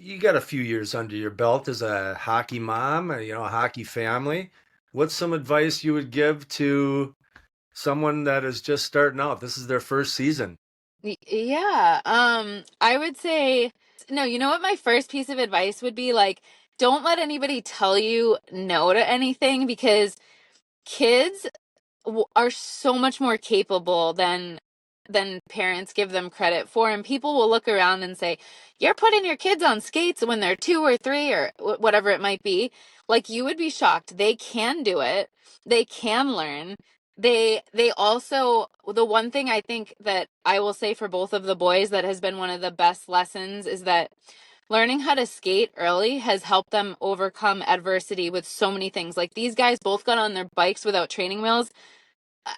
you got a few years under your belt as a hockey mom, a hockey family. What's some advice you would give to someone that is just starting out? This is their first season. Yeah. I would say, no, you know what my first piece of advice would be? Like, don't let anybody tell you no to anything because kids are so much more capable than parents give them credit for, and people will look around and say, "You're putting your kids on skates when they're 2 or 3 or whatever it might be." Like, you would be shocked. They can do it. They can learn. They also, the one thing I think that I will say for both of the boys that has been one of the best lessons is that learning how to skate early has helped them overcome adversity with so many things. Like, these guys both got on their bikes without training wheels,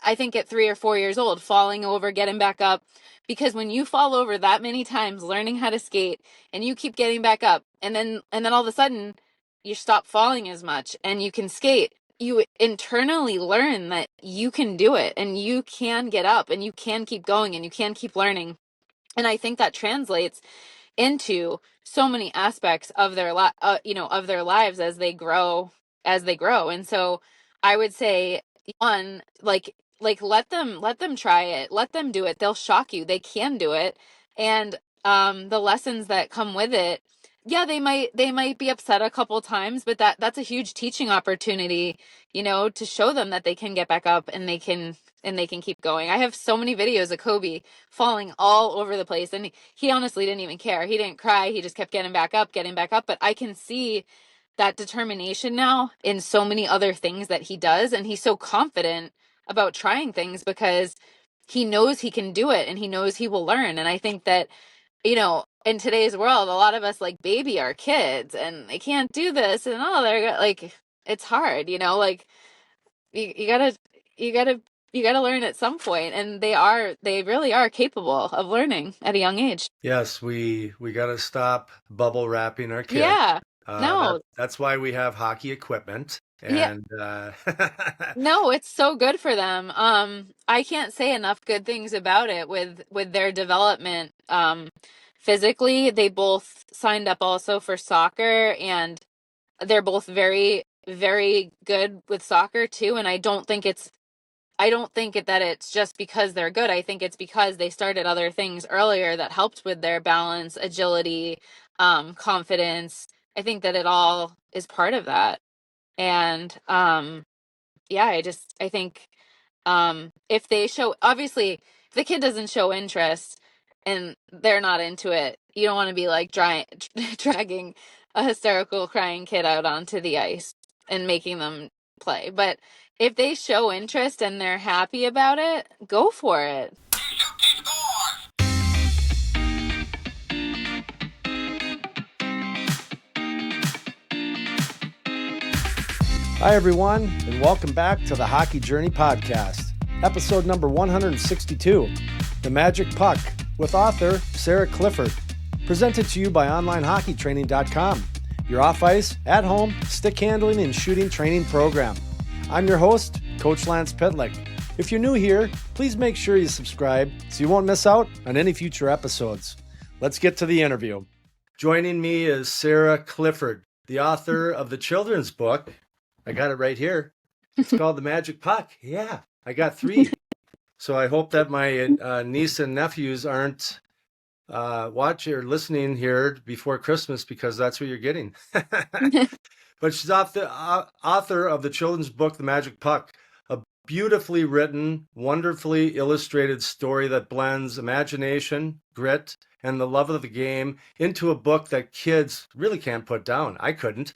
I think at 3 or 4 years old, falling over, getting back up. Because when you fall over that many times learning how to skate and you keep getting back up, and then all of a sudden you stop falling as much and you can skate, you internally learn that you can do it and you can get up and you can keep going and you can keep learning. And I think that translates into so many aspects of of their lives as they grow. And so I would say, one, like let them try it, let them do it. They'll shock you. They can do it. And the lessons that come with it, yeah, they might be upset a couple times, but that's a huge teaching opportunity, to show them that they can get back up and they can keep going. I have so many videos of Kobe falling all over the place, and he honestly didn't even care. He didn't cry. He just kept getting back up, getting back up. But I can see that determination now in so many other things that he does. And he's so confident about trying things because he knows he can do it and he knows he will learn. And I think that, in today's world, a lot of us like baby our kids and they can't do this and they're like, it's hard, like you gotta, you gotta, you gotta learn at some point. And they really are capable of learning at a young age. Yes, we got to stop bubble wrapping our kids. Yeah. No. That's why we have hockey equipment. Yeah. And No, it's so good for them. I can't say enough good things about it with their development. Physically, they both signed up also for soccer, and they're both very, very good with soccer too. And I don't think that it's just because they're good. I think it's because they started other things earlier that helped with their balance, agility, confidence. I think that it all is part of that. And yeah, I think if they show, obviously, if the kid doesn't show interest and they're not into it, you don't want to be like dragging a hysterical crying kid out onto the ice and making them play. But if they show interest and they're happy about it, go for it. Hi, everyone, and welcome back to the Hockey Journey Podcast, episode number 162, The Magic Puck, with author Sarah Clifford. Presented to you by OnlineHockeyTraining.com, your off-ice, at-home, stick handling, and shooting training program. I'm your host, Coach Lance Pitlick. If you're new here, please make sure you subscribe so you won't miss out on any future episodes. Let's get to the interview. Joining me is Sarah Clifford, the author of the children's book. I got it right here. It's called The Magic Puck. Yeah, I got 3. So I hope that my niece and nephews aren't watching or listening here before Christmas, because that's what you're getting. But she's author of the children's book, The Magic Puck, a beautifully written, wonderfully illustrated story that blends imagination, grit, and the love of the game into a book that kids really can't put down. I couldn't.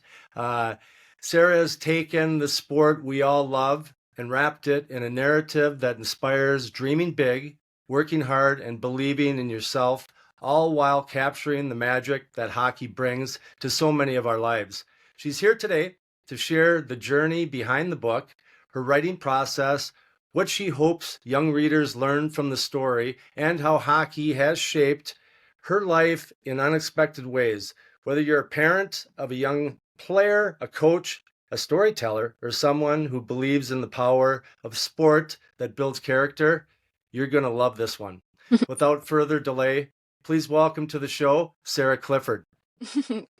Sarah has taken the sport we all love and wrapped it in a narrative that inspires dreaming big, working hard, and believing in yourself, all while capturing the magic that hockey brings to so many of our lives. She's here today to share the journey behind the book, her writing process, what she hopes young readers learn from the story, and how hockey has shaped her life in unexpected ways. Whether you're a parent of a young player, a coach, a storyteller, or someone who believes in the power of sport that builds character, you're going to love this one. Without further delay, please welcome to the show, Sarah Clifford.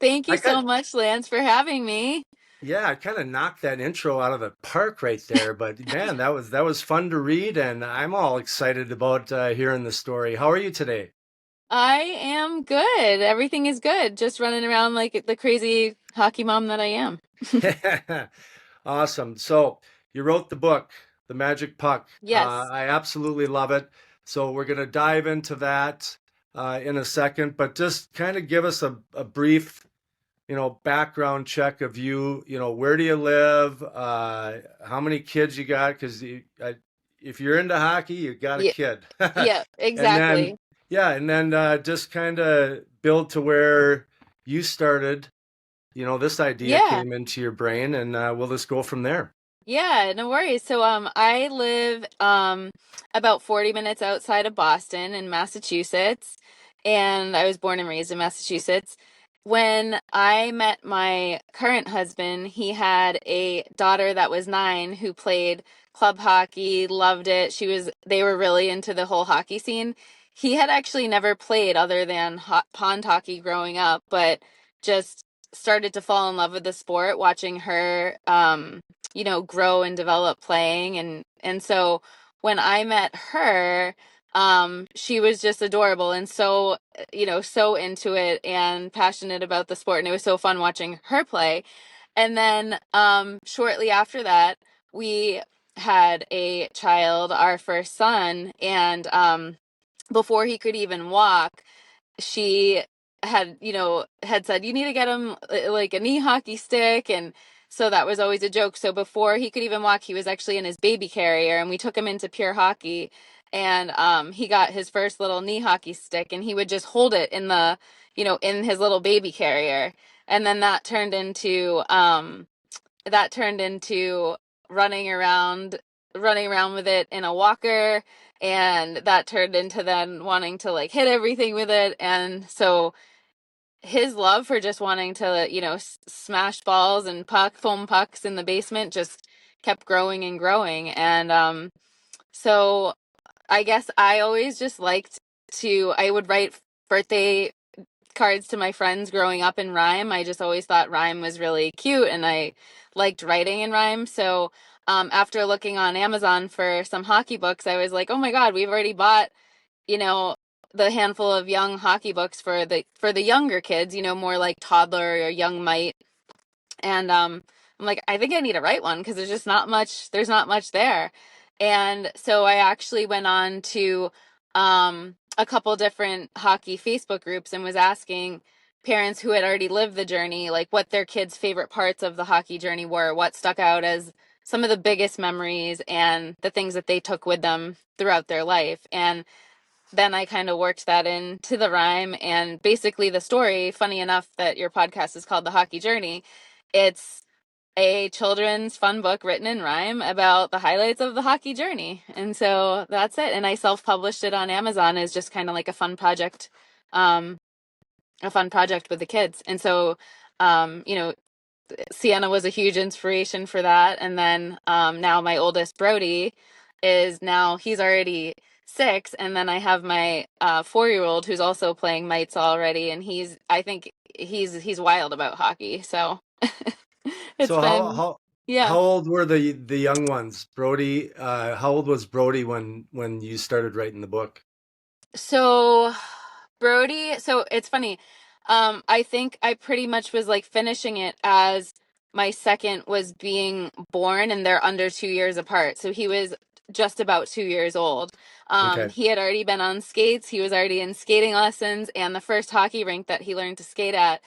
Thank you I so got much, Lance, for having me. Yeah, I kind of knocked that intro out of the park right there, but man, that was fun to read, and I'm all excited about hearing the story. How are you today? I am good. Everything is good. Just running around like the crazy hockey mom that I am. Awesome. So you wrote the book, The Magic Puck. Yes. I absolutely love it. So we're going to dive into that in a second, but just kind of give us a brief, background check of you. Where do you live? How many kids you got? Because if you're into hockey, you got a Yeah, kid. yeah, And then, exactly. yeah, and then just kind of build to where you started. This idea Yeah. came into your brain, and we'll just go from there. Yeah, no worries. So I live about 40 minutes outside of Boston in Massachusetts, and I was born and raised in Massachusetts. When I met my current husband, he had a daughter that was 9 who played club hockey, loved it. They were really into the whole hockey scene. He had actually never played other than pond hockey growing up, but just started to fall in love with the sport watching her grow and develop playing, and so when I met her, she was just adorable and so so into it and passionate about the sport, and it was so fun watching her play. And then shortly after that, we had a child, our first son, and before he could even walk, she had said, you need to get him like a knee hockey stick. And so that was always a joke. So before he could even walk, he was actually in his baby carrier, and we took him into pure hockey. And he got his first little knee hockey stick, and he would just hold it in his little baby carrier. And then that turned into running around with it in a walker, and that turned into then wanting to like hit everything with it. And so his love for just wanting to smash balls and foam pucks in the basement just kept growing and growing. And so I guess I always just liked to I would write birthday cards to my friends growing up in rhyme. I just always thought rhyme was really cute, and I liked writing in rhyme. So after looking on Amazon for some hockey books, I was like, oh my God, we've already bought, you know, the handful of young hockey books for the younger kids, more like toddler or young mite. And I'm like, I think I need to write one because there's not much there. And so I actually went on to a couple different hockey Facebook groups and was asking parents who had already lived the journey, like what their kids' favorite parts of the hockey journey were, what stuck out as some of the biggest memories and the things that they took with them throughout their life. And then I kind of worked that into the rhyme, and basically the story, funny enough that your podcast is called The Hockey Journey, it's a children's fun book written in rhyme about the highlights of the hockey journey. And so that's it. And I self-published it on Amazon as just kind of like um, a fun project with the kids. And so, Sienna was a huge inspiration for that. And then now my oldest Brody he's already 6, and then I have my 4-year-old who's also playing mites already, and I think he's wild about hockey. So it's So how been, how yeah. how old were the young ones? Brody, how old was Brody when you started writing the book? So so it's funny. I think I pretty much was like finishing it as my second was being born, and they're under 2 years apart. So he was just about 2 years old. Okay. He had already been on skates. He was already in skating lessons, and the first hockey rink that he learned to skate at,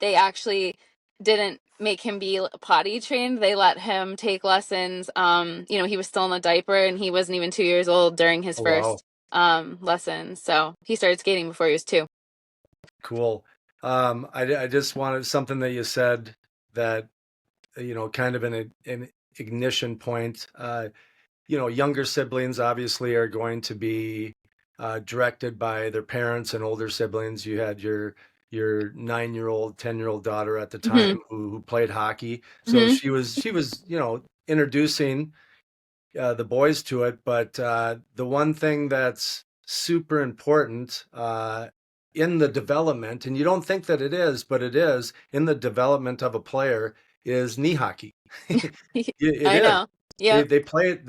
they actually didn't make him be potty trained. They let him take lessons. He was still in a diaper, and he wasn't even 2 years old during his Oh, wow. first lessons. So he started skating before he was 2. Cool. I just wanted something that you said that, kind of an ignition point. Younger siblings obviously are going to be directed by their parents and older siblings. You had your 9-year-old, 10-year-old daughter at the time Mhm. who played hockey. So Mhm. she was introducing the boys to it. But the one thing that's super important in the development, and you don't think that it is, but it is in the development of a player, is knee hockey. It I is. know. Yep. They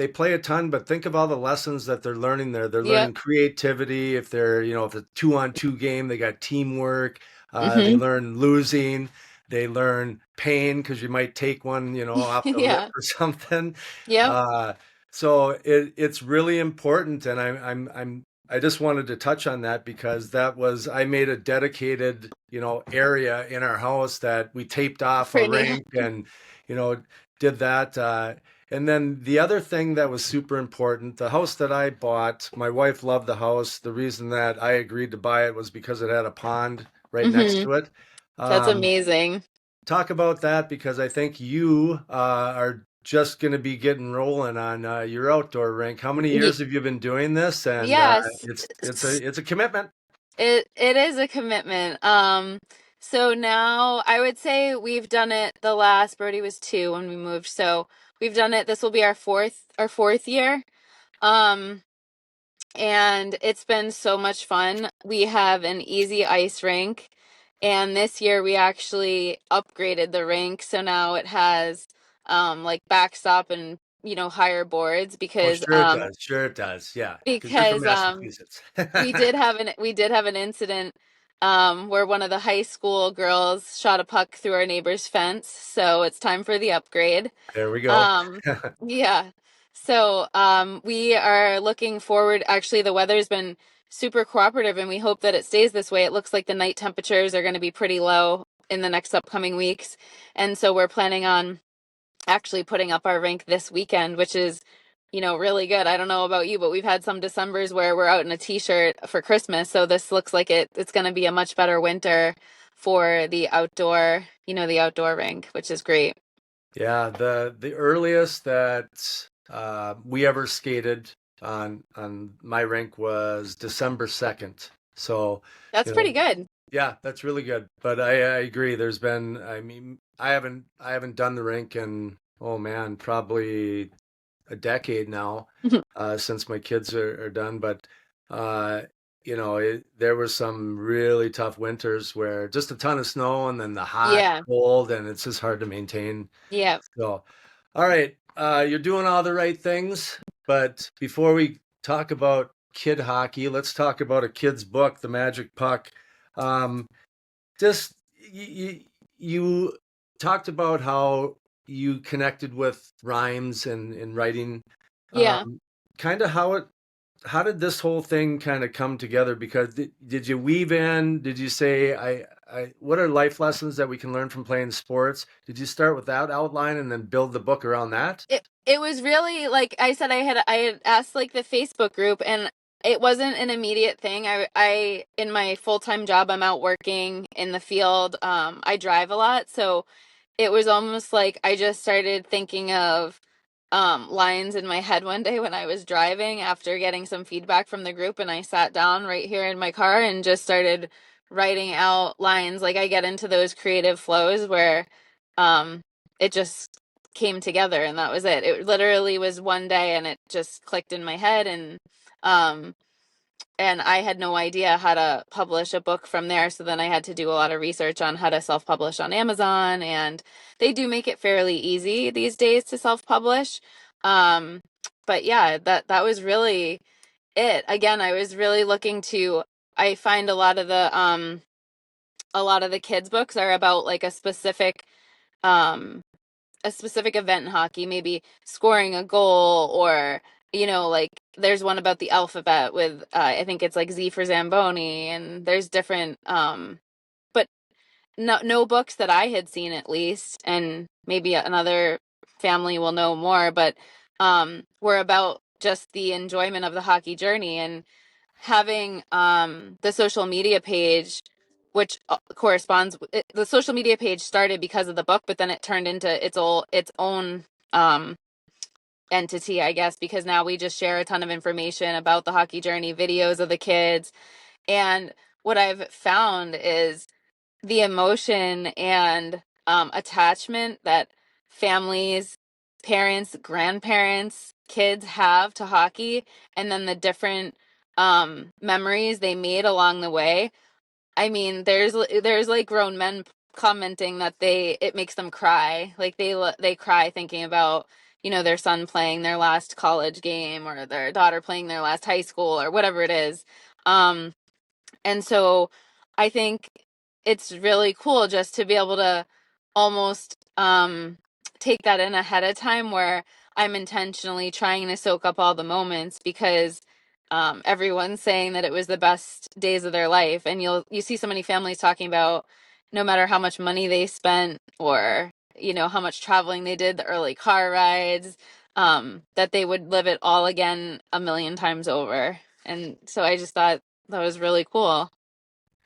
play a ton, but think of all the lessons that they're learning there. They're Yep. learning creativity. If they're, if it's a 2-on-2 game, they got teamwork. They Hmm. learn losing. They learn pain because you might take one, off the lip Yeah. or something. Yep. Uh, so it's really important, and I just wanted to touch on that because I made a dedicated, area in our house that we taped off a For knee. rink and, you know, did that. And then the other thing that was super important, the house that I bought, my wife loved the house. The reason that I agreed to buy it was because it had a pond right next Hmm. to it. That's Um, amazing. Talk about that because I think you are just going to be getting rolling on your outdoor rink. How many Y- years have you been doing this? And yes. it's a commitment. It is a commitment. So now I would say we've done it. The last Brody was 2 when we moved, so we've done it. This will be our fourth year. Um, and it's been so much fun. We have an easy ice rink, and this year we actually upgraded the rink, so now it has like backstop and higher boards Oh, because sure it does. Sure it does. Yeah, because you're from because Massachusetts. we did have an incident where one of the high school girls shot a puck through our neighbor's fence, so it's time for the upgrade. There we go. Um, yeah. So, we are looking forward. Actually, the weather's been super cooperative and we hope that it stays this way. It looks like the night temperatures are going to be pretty low in the next upcoming weeks. And so we're planning on actually putting up our rink this weekend, which is, really good. I don't know about you, but we've had some Decembers where we're out in a t-shirt for Christmas. So this looks like it's going to be a much better winter for the outdoor rink, which is great. Yeah, the earliest that we ever skated on my rink was December 2nd. So, That's you know, pretty good. yeah, that's really good. But I agree. I mean, I haven't done the rink in, oh man, probably a decade now, since my kids are done. But uh, there were some really tough winters where just a ton of snow and then the hot, Yeah. cold, and it's just hard to maintain. Yeah. So, all right, you're doing all the right things. But before we talk about kid hockey, let's talk about a kid's book, The Magic Puck. Um, just you talked about how you connected with rhymes and writing. Yeah. Um, kind of how did this whole thing kind of come together? Because did you weave in? Did you say what are life lessons that we can learn from playing sports? Did you start with that outline and then build the book around that? It was really like I said, I had asked like the Facebook group, and it wasn't an immediate thing. I in my full-time job, I'm out working in the field. I drive a lot, so it was almost like I just started thinking of lines in my head one day when I was driving after getting some feedback from the group, and I sat down right here in my car and just started writing out lines. Like I get into those creative flows where um it just came together, and that was it. It literally was one day and it just clicked in my head, um and I had no idea how to publish a book from there. So then I had to do a lot of research on how to self-publish on Amazon, and they do make it fairly easy these days to self-publish. Um, but yeah, that was really it. Again, I was really looking to I find a lot of the kids' books are about like um a specific event in hockey, maybe scoring a goal, or like there's one about the alphabet with I think it's like Z for Zamboni, and there's different but no books that I had seen, at least, and maybe another family will know more, but were about just the enjoyment of the hockey journey. And having the social media page, which the social media page started because of the book, but then it turned into its own um entity, I guess, because now we just share a ton of information about the hockey journey, videos of the kids. And what I've found is the emotion and attachment that families, parents, grandparents, kids have to hockey, and then the different memories they made along the way. I mean, there's like grown men commenting that it makes them cry. Like they cry thinking about, their son playing their last college game or their daughter playing their last high school or whatever it is. Um, and so I think it's really cool just to be able to almost take that in ahead of time where I'm intentionally trying to soak up all the moments because everyone's saying that it was the best days of their life. And you see so many families talking about no matter how much money they spent or, how much traveling they did, the early car rides, that they would live it all again a million times over. And so I just thought that was really cool.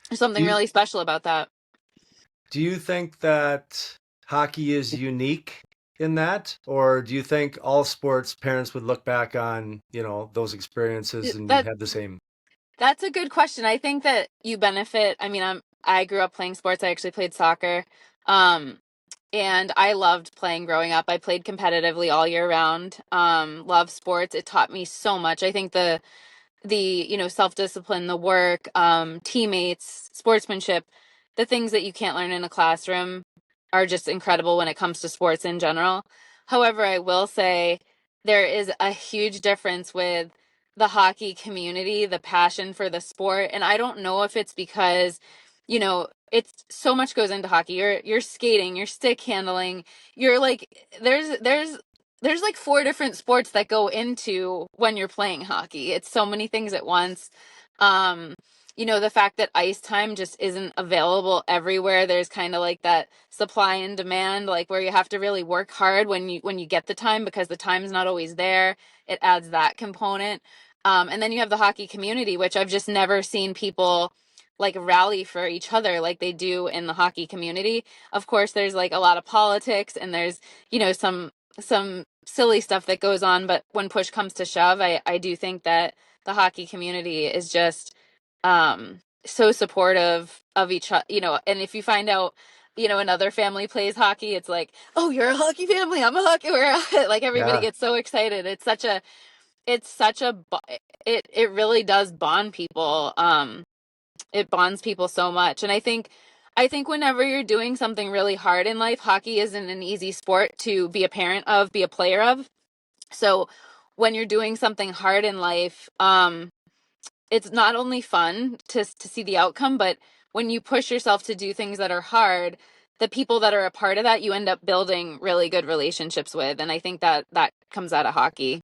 There's Do something you really special about that. do you think that hockey is unique in that, or do you think all sports parents would look back on, those experiences and you'd That have the same? that's a good question. I think that you benefit. I mean, I grew up playing sports. I actually played soccer. Um, and I loved playing growing up. I played competitively all year round. Love sports. It taught me so much. I think the self-discipline, the work, teammates, sportsmanship, the things that you can't learn in a classroom are just incredible when it comes to sports in general. However, I will say there is a huge difference with the hockey community, the passion for the sport, and I don't know if it's because it's so much goes into hockey. You're skating, you're stick handling, you're like there's like four different sports that go into when you're playing hockey. It's so many things at once. Um, the fact that ice time just isn't available everywhere. There's kind of like that supply and demand, like where you have to really work hard when you get the time because the time's not always there. It adds that component. And then you have the hockey community, which I've just never seen people like rally for each other like they do in the hockey community. Of course, there's like a lot of politics and there's, some silly stuff that goes on, but when push comes to shove, I do think that the hockey community is just so supportive of each other, and if you find out, another family plays hockey, it's like, oh, you're a hockey family, I'm a hockey, like everybody Yeah. gets so excited. It's such a, it really does bond people. It bonds people so much. And I think whenever you're doing something really hard in life, hockey isn't an easy sport to be a parent of, be a player of. So when you're doing something hard in life, it's not only fun to see the outcome, but when you push yourself to do things that are hard, the people that are a part of that, you end up building really good relationships with. And I think that comes out of hockey.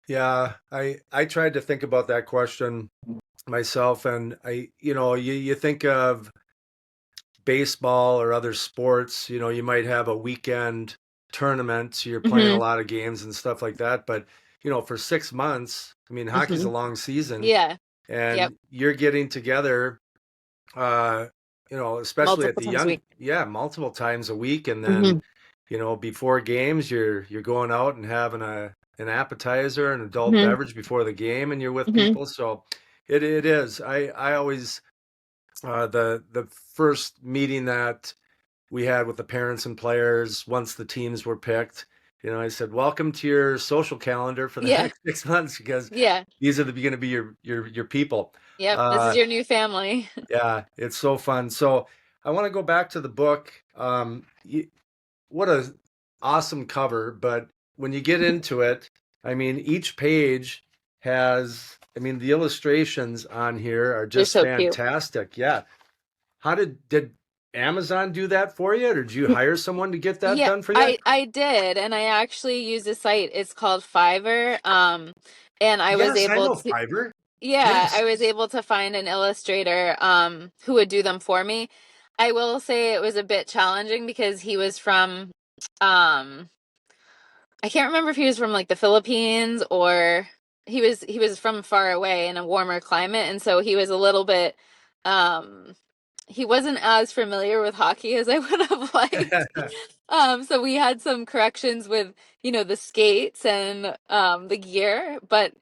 Yeah, I tried to think about that question myself, and you think of baseball or other sports, you might have a weekend tournament, so you're playing a Hmm. lot of games and stuff like that. But, for 6 months, I mean, hockey's Hmm. a long season, Yeah. Yep. and you're getting together, uh, especially at Multiple the times a young, week. yeah, multiple times a week, and then, Hmm. before games, you're going out and having an appetizer, an adult Hmm. beverage before the game, and you're with Hmm. people. So it is. I always the first meeting that we had with the parents and players once the teams were picked. I said, "Welcome to your social calendar for the Yeah. next 6 months because Yeah. these are going to be your people." Yep. This is Uh, your new family. yeah, it's so fun. So I want to go back to the book. What a awesome cover! But when you get into it, I mean, each page has. I mean, the illustrations on here are They're just so cute. fantastic. Yeah. How did Amazon do that for you, or did you hire someone to get that Yeah, done for you? I did, and I actually used a site. It's called Fiverr. And I was Yes, I able know to, Fiverr. yeah, Yes. I was able to find an illustrator who would do them for me. I will say it was a bit challenging because he was from um I can't remember if he was from like the Philippines or he was from far away in a warmer climate, and so he was a little bit um he wasn't as familiar with hockey as I would have liked. So we had some corrections with, the skates and the gear, but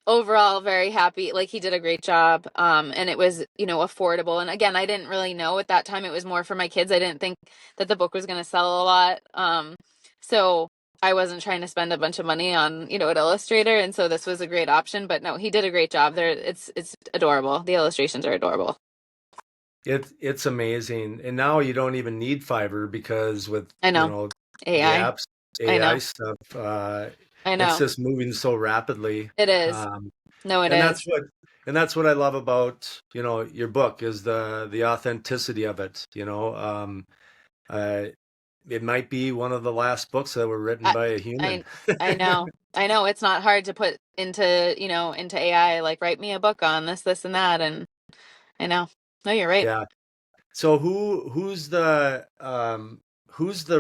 overall very happy. Like he did a great job. And it was, affordable. And again, I didn't really know at that time it was more for my kids. I didn't think that the book was going to sell a lot. So I wasn't trying to spend a bunch of money on, an illustrator, and so this was a great option. But no, he did a great job. There, it's adorable. The illustrations are adorable. It's amazing. And now you don't even need fiber because with, I know. the AI. apps, I AI know. stuff, I it's know. just moving so rapidly. It is. Um, No, it and that's is. what I love about, your book is the authenticity of it, uh, it might be one of the last books that were written I by a human. I I know. I know it's not hard to put into, into AI, like write me a book on this, this, and that, and I know. No, you're right. Yeah. So who's the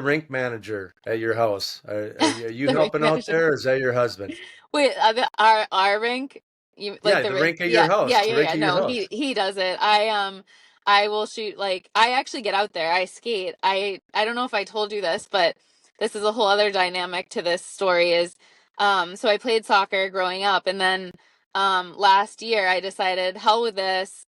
rink manager at your house? Are you The rink helping out manager. there, or is that your husband? Wait, our rink, you like Yeah, the the rink? rink at your Yeah, house, yeah, the yeah, rink yeah. at your No, house. he does it. I will shoot, like I actually get out there. I skate. I don't know if I told you this, but this is a whole other dynamic to this story is so I played soccer growing up, and then last year I decided hell with this.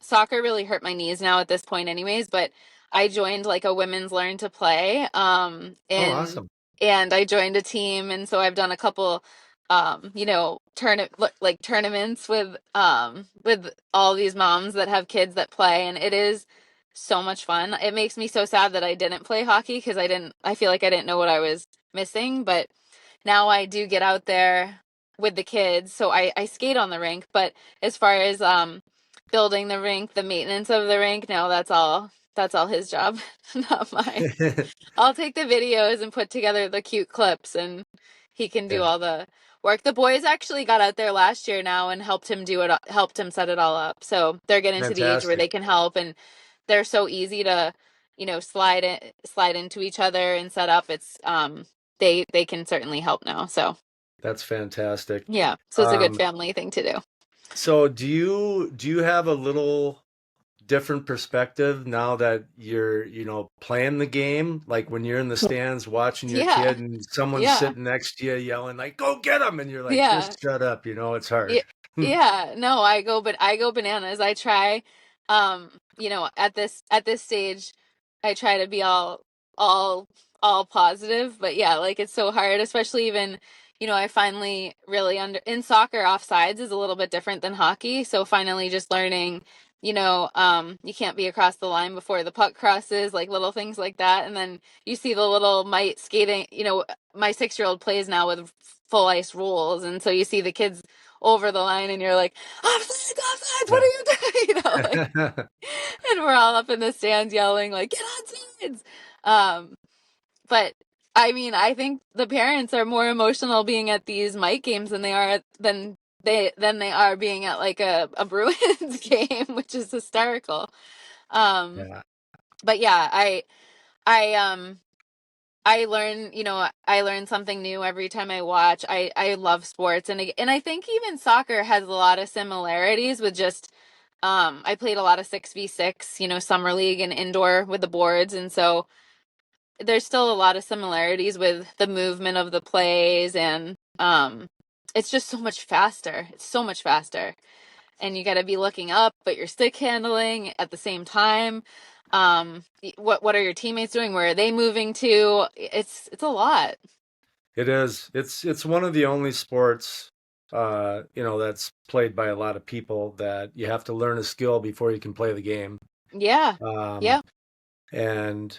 Soccer really hurt my knees now at this point anyways, but I joined like a women's learn to play Oh, in awesome. and I joined a team, and so I've done a couple like tournaments with all these moms that have kids that play, and it is so much fun. It makes me so sad that I didn't play hockey because I feel like I didn't know what I was missing, but now I do get out there with the kids. So I skate on the rink, but as far as building the rink, the maintenance of the rink, no, that's all his job, not mine. I'll take the videos and put together the cute clips, and he can do Yeah, all the work. The boys actually got out there last year now and helped him set it all up. So they're getting to the age where fantastic. they can help, and they're so easy to, slide into each other and set up. It's they can certainly help now. So That's fantastic. yeah, so it's a good Um, family thing to do. so do you have a little different perspective now that you're, playing the game? Like when you're in the stands watching your Yeah, kid and someone's yeah, sitting next to you yelling like, "Go get him!" and you're like, yeah. "Just shut up," it's hard. Yeah, yeah. No, I go bananas. I try, at this stage, I try to be all all positive, but yeah, like it's so hard, especially even, I finally really in soccer offsides is a little bit different than hockey, so finally just learning, you can't be across the line before the puck crosses, like little things like that, and then you see the little mite skating, my 6-year-old plays now with full ice rules, and so you see the kids over the line and you're like, offsides, offsides, what Yeah. are you doing? Like, and we're all up in the stands yelling, like, get on sides. But I mean, I think the parents are more emotional being at these Mike games than they are being at like a Bruins game, which is hysterical. Um, Yeah. but yeah, I I learn something new every time I watch. I love sports, and I think even soccer has a lot of similarities with just I played a lot of 6v6, summer league and indoor with the boards, and so there's still a lot of similarities with the movement of the plays, and it's just so much faster. It's so much faster, and you got to be looking up, but you're stick handling at the same time. What are your teammates doing? Where are they moving to? It's a lot. It is. It's one of the only sports, that's played by a lot of people that you have to learn a skill before you can play the game. Yeah. Um, Yeah. and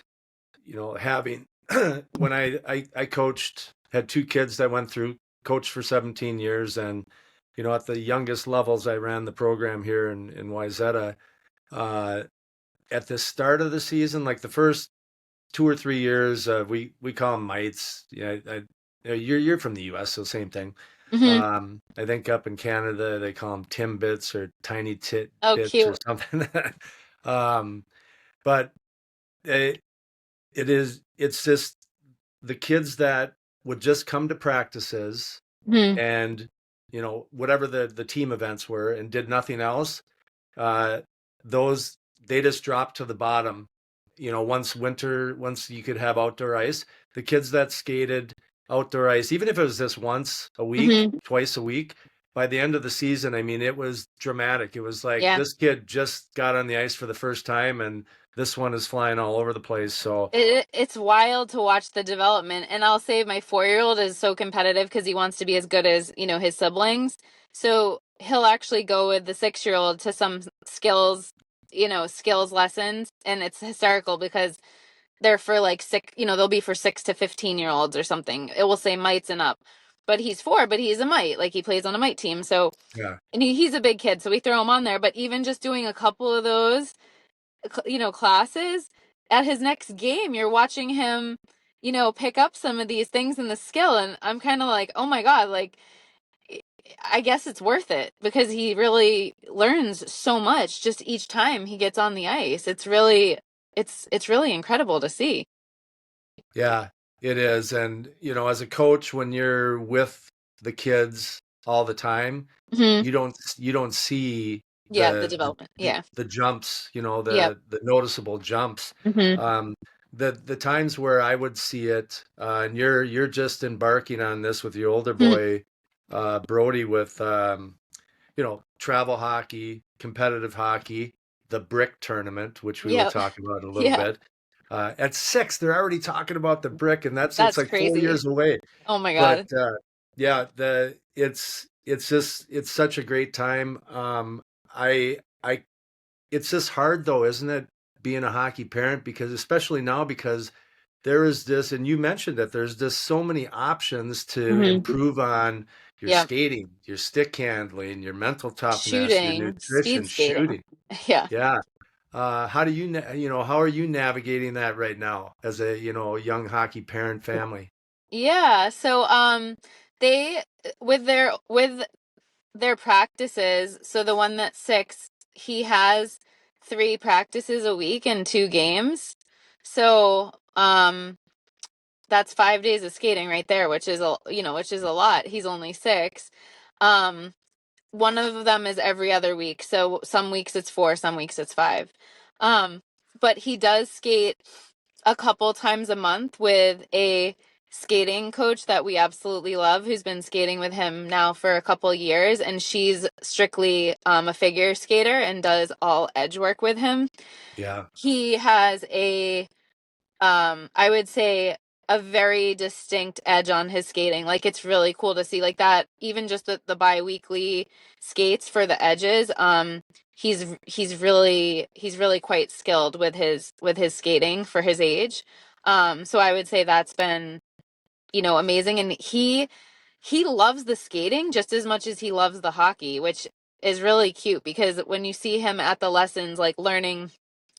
having when I coached, had two kids that went through, coached for 17 years, and at the youngest levels, I ran the program here in Wayzata. Uh, at the start of the season, like the first 2 or 3 years, we call them mites. Yeah, you're from the U.S., so same thing. Hmm. I think up in Canada they call them Timbits or tiny tit Oh, bits or cute. something. um, but it, it's just the kids that would just come to practices Hmm. and whatever the team events were and did nothing else. uh those they just dropped to the bottom. Once you could have outdoor ice, the kids that skated outdoor ice, even if it was just once a week, Hmm. twice a week, by the end of the season, I mean, it was dramatic. It was like Yeah. this kid just got on the ice for the first time and this one is flying all over the place. So It's wild to watch the development. And I'll say my 4-year-old is so competitive because he wants to be as good as, his siblings. So he'll actually go with the 6-year-old to some skills skills lessons, and it's hysterical because they're for like they'll be for 6 to 15-year-olds or something. It will say mites and up, but he's 4, but he's a mite, like he plays on a mite team. So, Yeah. and he's a big kid, so we throw him on there. But even just doing a couple of those, classes at his next game, you're watching him, pick up some of these things in the skill. And I'm kind of like, oh my God, like, I guess it's worth it because he really learns so much just each time he gets on the ice. It's really incredible to see. Yeah, it is. And, as a coach, when you're with the kids all the time, Hmm. you don't see Yeah, the the development. Yeah. the jumps, Yep. the noticeable jumps. Hmm. Um, the times where I would see it, and you're just embarking on this with your older boy, Brody, with travel hockey, competitive hockey, the brick tournament, which we will Yep. talk about in a little Yeah. bit. At 6, they're already talking about the brick, and it's That's like 4 crazy. years away. Oh my But God. yeah, it's such a great time. I it's just hard though, isn't it, being a hockey parent, because especially now, because there is this, and you mentioned that there's just so many options to Hmm. improve on your Yep. skating, your stick handling, your mental toughness, your Shooting, speed nutrition, skating. shooting. Yeah. Yeah. How do how are you navigating that right now as a, young hockey parent family? Yeah. So they with their practices, so the one that's 6, he has 3 practices a week and 2 games. So that's 5 days of skating right there, which is a lot. He's only 6. Um One of them is every other week. So some weeks it's 4, some weeks it's 5. Um, but he does skate a couple times a month with a skating coach that we absolutely love, who's been skating with him now for a couple years, and she's strictly a figure skater and does all edge work with him. Yeah. He has I would say, a very distinct edge on his skating. Like, it's really cool to see like that. Even just the bi-weekly skates for the edges. He's really quite skilled with his skating for his age. So I would say that's been, amazing. And he loves the skating just as much as he loves the hockey, which is really cute because when you see him at the lessons, like learning,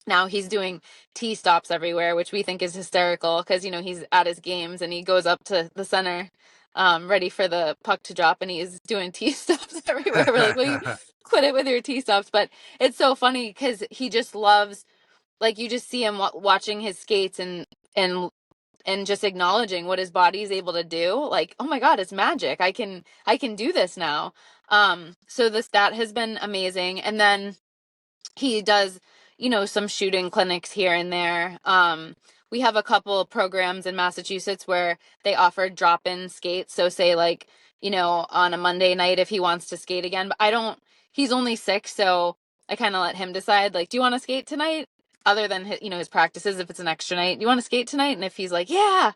now he's doing T-stops everywhere, which we think is hysterical because, he's at his games and he goes up to the center, ready for the puck to drop, and he's doing T-stops everywhere. We're like, well, you quit it with your T-stops. But it's so funny because he just loves, like, you just see him watching his skates and and just acknowledging what his body is able to do. Like, oh my God, it's magic. I can do this now. So that has been amazing. And then he does, some shooting clinics here and there. We have a couple of programs in Massachusetts where they offer drop-in skates. So say like, on a Monday night if he wants to skate again, but he's only 6, so I kind of let him decide, like, do you want to skate tonight? Other than his practices, if it's an extra night, do you want to skate tonight? And if he's like, yeah,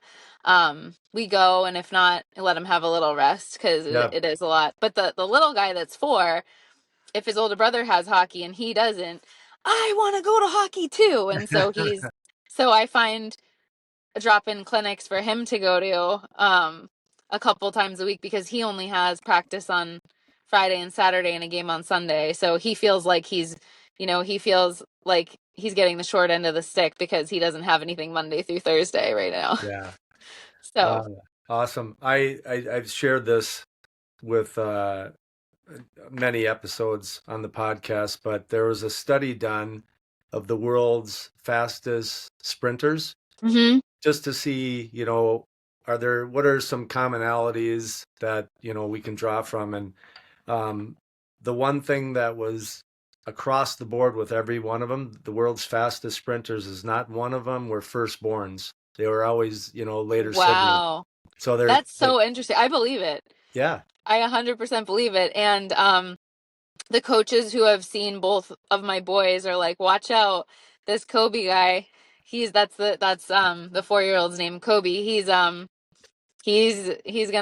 we go. And if not, I let him have a little rest because it, Yeah. it is a lot. But the little guy that's 4, if his older brother has hockey and he doesn't, I want to go to hockey too. And so I find drop-in clinics for him to go to a couple times a week because he only has practice on Friday and Saturday and a game on Sunday. So he feels like he's getting the short end of the stick because he doesn't have anything Monday through Thursday right now. Yeah. So, Awesome. I've shared this with many episodes on the podcast, but there was a study done of the world's fastest sprinters, mhm. just to see, what are some commonalities that, we can draw from. And um, the one thing that was across the board with every one of them, the world's fastest sprinters, is not one of them were firstborns. They were always, later siblings. Wow. So That's so interesting. I believe it. yeah, I 100% believe it. And the coaches who have seen both of my boys are like, watch out, this Kobe guy. That's the 4-year-old's name, Kobe. He's gonna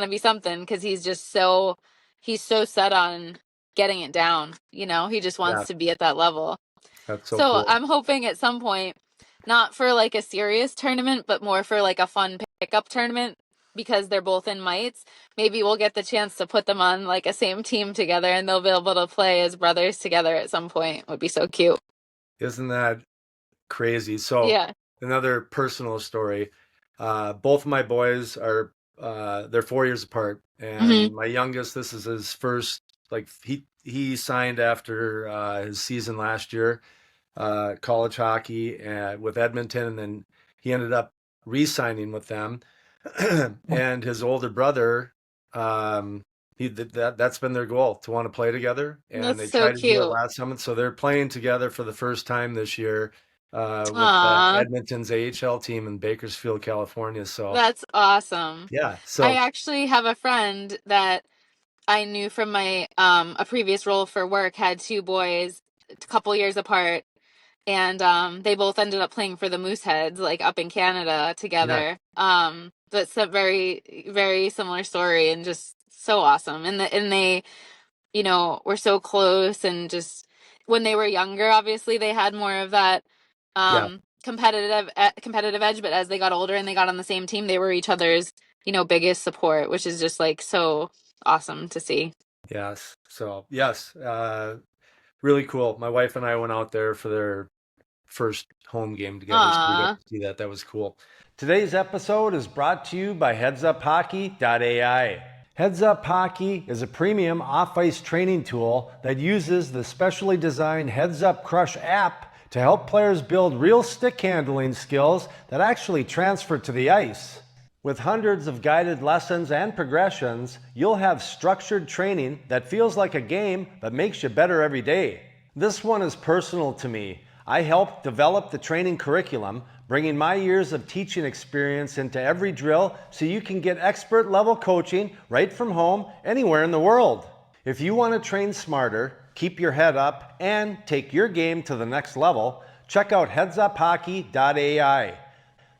be something because he's so set on getting it down. He just yeah, wants to be at that level. That's so So cool. I'm hoping at some point, not for like a serious tournament, but more for like a fun pickup tournament because they're both in mites. Maybe we'll get the chance to put them on like a same team together and they'll be able to play as brothers together at some point. It would be so cute. Isn't that crazy? So Yeah. another personal story. Both of my boys are they're 4 years apart, Hmm. and my youngest, this is his first like he signed after his season last year, college hockey with Edmonton, and then he ended up re-signing with them. And his older brother, um, that's been their goal to want to play together, and That's they so tried to do it cute. last summer. So they're playing together for the first time this year with Aw, Edmonton's AHL team in Bakersfield, California. So that's awesome. yeah, I so actually have a friend that I knew from my a previous role for work had two boys a couple years apart and they both ended up playing for the Mooseheads like up in Canada yeah, together. That's a very similar story and just so awesome. And they, were so close and just when they were younger, obviously they had more of that yeah, competitive edge, but as they got older and they got on the same team, they were each other's, biggest support, which is just like so awesome to see. yes. So yes, really cool. My wife and I went out there for their first home game together, so we got Aw. to see that. That was cool. Today's episode is brought to you by HeadsUpHockey.ai. Heads Up Hockey is a premium off-ice training tool that uses the specially designed Heads Up Crush app to help players build real stick handling skills that actually transfer to the ice. With hundreds of guided lessons and progressions, you'll have structured training that feels like a game but makes you better every day. This one is personal to me. I helped develop the training curriculum, bringing my years of teaching experience into every drill so you can get expert level coaching right from home anywhere in the world. If you want to train smarter, keep your head up, and take your game to the next level, check out headsuphockey.ai.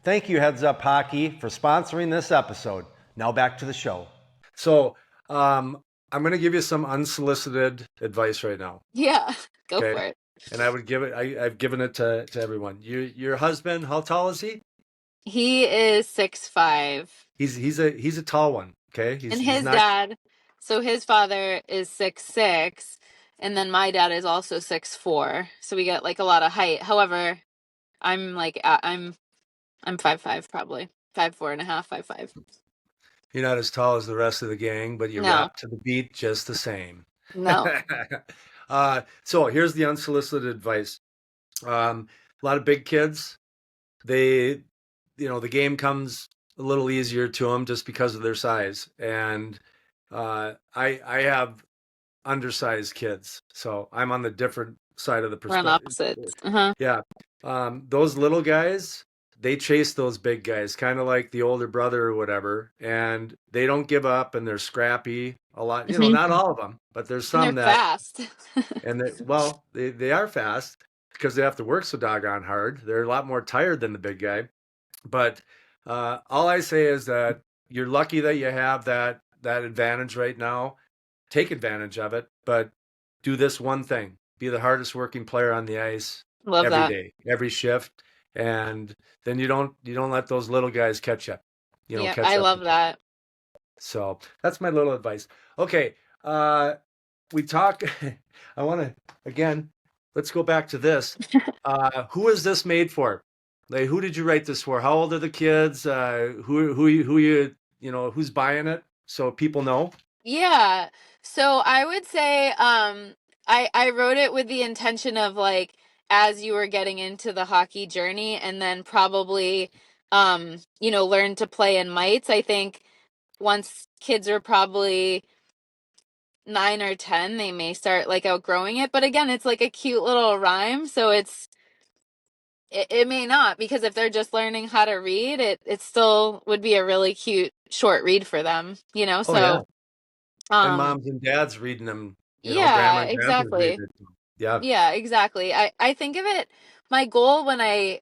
Thank you, Heads Up Hockey, for sponsoring this episode. Now back to the show. So, I'm going to give you some unsolicited advice right now. Yeah, go for Okay. it. And I would give it, I've given it to everyone. Your husband, how tall is he? He is 6'5", He's a tall one. Okay. and He's his not, dad, so his father is 6'6", and then my dad is also 6'4", so we get like a lot of height. However, I'm like I'm 5'5", probably 5'4.5", 5'5". you're not as tall as the rest of the gang, but you No, rap to the beat just the same. no. So here's the unsolicited advice. A lot of big kids, they, the game comes a little easier to them just because of their size. And I have undersized kids, so I'm on the different side of the We're on perspective. opposites. Uh-huh. Yeah, those little guys, they chase those big guys, kind of like the older brother or whatever, and they don't give up, and they're scrappy. A lot, Hmm. not all of them, but there's And they're some that, fast. and well, they are fast because they have to work so doggone hard. They're a lot more tired than the big guy. But all I say is that you're lucky that you have that advantage right now. Take advantage of it, but do this one thing: be the hardest working player on the ice Love every that. day, every shift, and then you don't let those little guys catch up. Yeah, Catch I up love with you. that. So that's my little advice. Okay, we talk. I want to again. Let's go back to this. Who is this made for? Like, who did you write this for? How old are the kids? Who's buying it? So people know. Yeah. So I would say I wrote it with the intention of like as you were getting into the hockey journey and then probably learn to play in mites. I think once kids are probably 9 or 10, they may start like outgrowing it. But again, it's like a cute little rhyme, so it may not because if they're just learning how to read, it still would be a really cute short read for them, Oh yeah, So and um moms and dads reading them. Grandma yeah, and grandpa's exactly. reading it. Yeah. Yeah, exactly. I think of it, my goal when I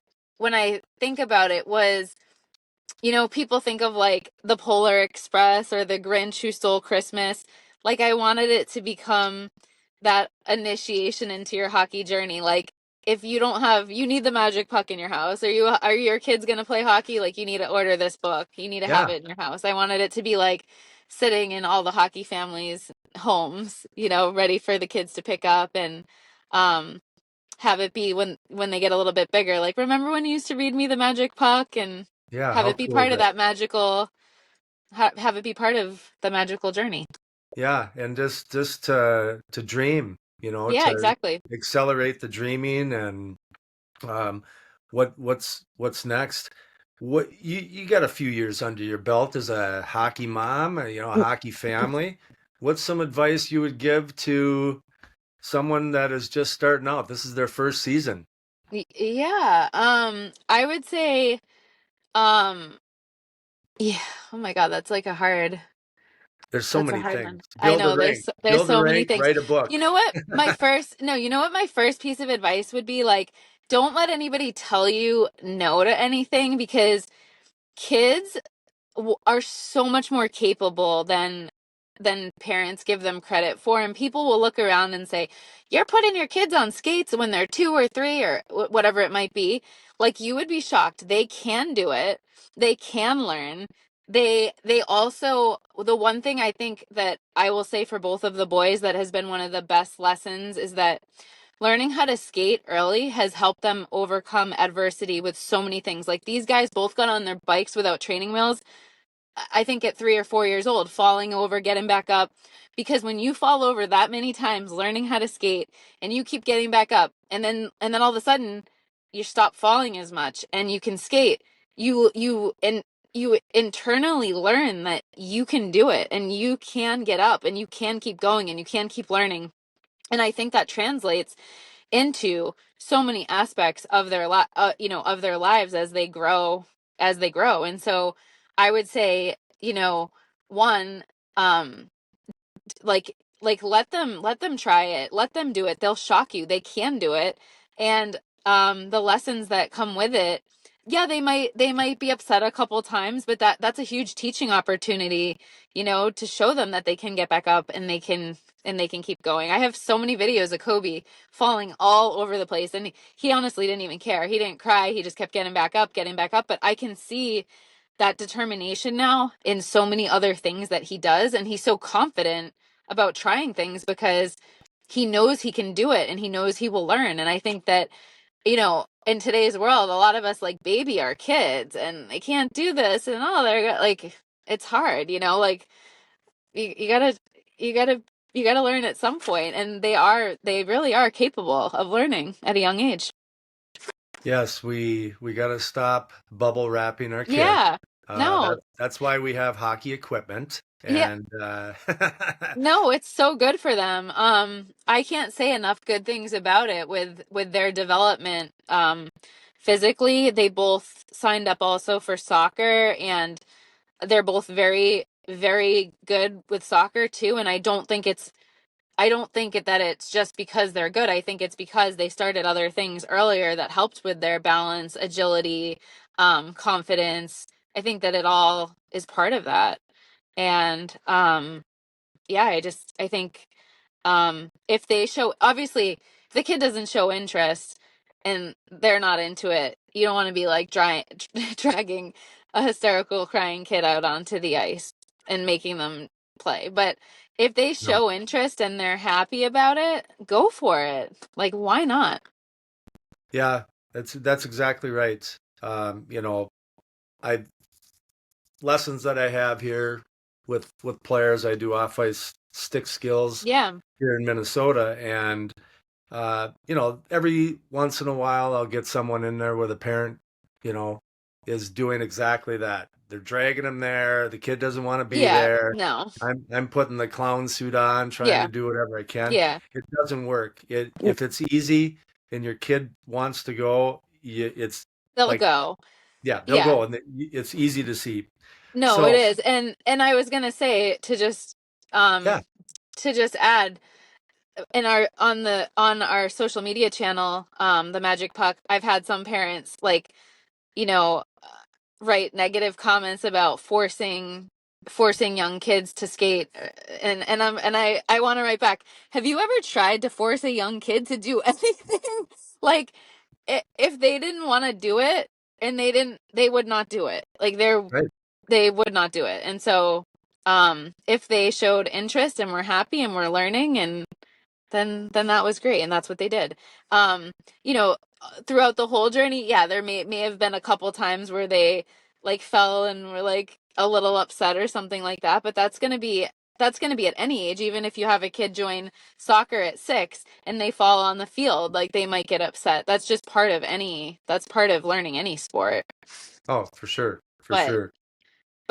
think about it was, people think of like the Polar Express or the Grinch Who Stole Christmas. Like I wanted it to become that initiation into your hockey journey. Like if you don't have, you need the magic puck in your house. Are your kids going to play hockey? Like, you need to order this book. You need to have Yeah. it in your house. I wanted it to be like sitting in all the hockey families' homes, ready for the kids to pick up, and um have it be when they get a little bit bigger. Like, remember when you used to read me the magic puck, and Yeah. have How it be cool is part of that? that magical have it be part of the magical journey. Yeah. And just to dream, Yeah, to exactly. accelerate the dreaming and um, what's next? What you got a few years under your belt as a hockey mom, a hockey family. What's some advice you would give to someone that is just starting out? This is their first season. Yeah. I would say, um, yeah. Oh my God, There's so that's a many hard things. one. I know there's Build a so many rank, things. write a book. You know what? You know what my first piece of advice would be, like, don't let anybody tell you no to anything, because kids are so much more capable than parents give them credit for, and people will look around and say, you're putting your kids on skates when they're 2 or 3 or whatever it might be. Like, you would be shocked. They can do it. They can learn. They also, the one thing I think that I will say for both of the boys that has been one of the best lessons is that learning how to skate early has helped them overcome adversity with so many things. Like, these guys both got on their bikes without training wheels, I think at 3 or 4 years old, falling over, getting back up. Because when you fall over that many times learning how to skate, and you keep getting back up, and then all of a sudden you stop falling as much and you can skate, you internally learn that you can do it, and you can get up, and you can keep going, and you can keep learning. And I think that translates into so many aspects of of their lives as they grow. And so I would say, one, um like let them try it, let them do it, they'll shock you, they can do it. And the lessons that come with it, yeah, they might be upset a couple times, but that's a huge teaching opportunity, to show them that they can get back up, and they can keep going. I have so many videos of Kobe falling all over the place, and he honestly didn't even care. He didn't cry, he just kept getting back up, but I can see that determination now in so many other things that he does, and he's so confident about trying things because he knows he can do it, and he knows he will learn. And I think that, in today's world, a lot of us like baby our kids, and they can't do this, and they're like, it's hard, like, you gotta you gotta you gotta learn at some point, and they really are capable of learning at a young age. Yes, we got to stop bubble wrapping our kids. Yeah. No. That's why we have hockey equipment. Yeah. And No, it's so good for them. I can't say enough good things about it with their development. Physically, they both signed up also for soccer, and they're both very, very good with soccer too. And I don't think that it's just because they're good. I think it's because they started other things earlier that helped with their balance, agility, confidence. I think that it all is part of that. And yeah, I think, if they show, obviously, if the kid doesn't show interest and they're not into it, you don't want to be like dragging a hysterical crying kid out onto the ice and making them play. But if they no. show interest and they're happy about it, go for it. Like, why not? Yeah, that's exactly right. I lessons that I have here with players, I do off ice stick skills Yeah. here in Minnesota, and every once in a while I'll get someone in there where the parent, you know, is doing exactly that. They're dragging him there. The kid doesn't want to be Yeah. there. No. I'm putting the clown suit on, trying to Yeah. do whatever I can. Yeah. It doesn't work. If it's easy and your kid wants to go, it's They'll like, go. yeah, they'll Yeah. go, and it's easy to see. No, it So is. And I was gonna say, yeah, to just add, in our social media channel, the Magic Puck, I've had some parents, like, you know, write negative comments about forcing forcing young kids to skate, and I want to write back. Have you ever tried to force a young kid to do anything? Like, if they didn't want to do it, and they would not do it. Like, Right. they would not do it. And so, if they showed interest and were happy and were learning, and then that was great, and that's what they did. Um, you know, throughout the whole journey, yeah, there may have been a couple times where they like fell and were like a little upset or something like that, but that's gonna be at any age. Even if you have a kid join soccer at 6 and they fall on the field, like they might get upset. That's part of learning any sport. Oh, for sure. For But sure.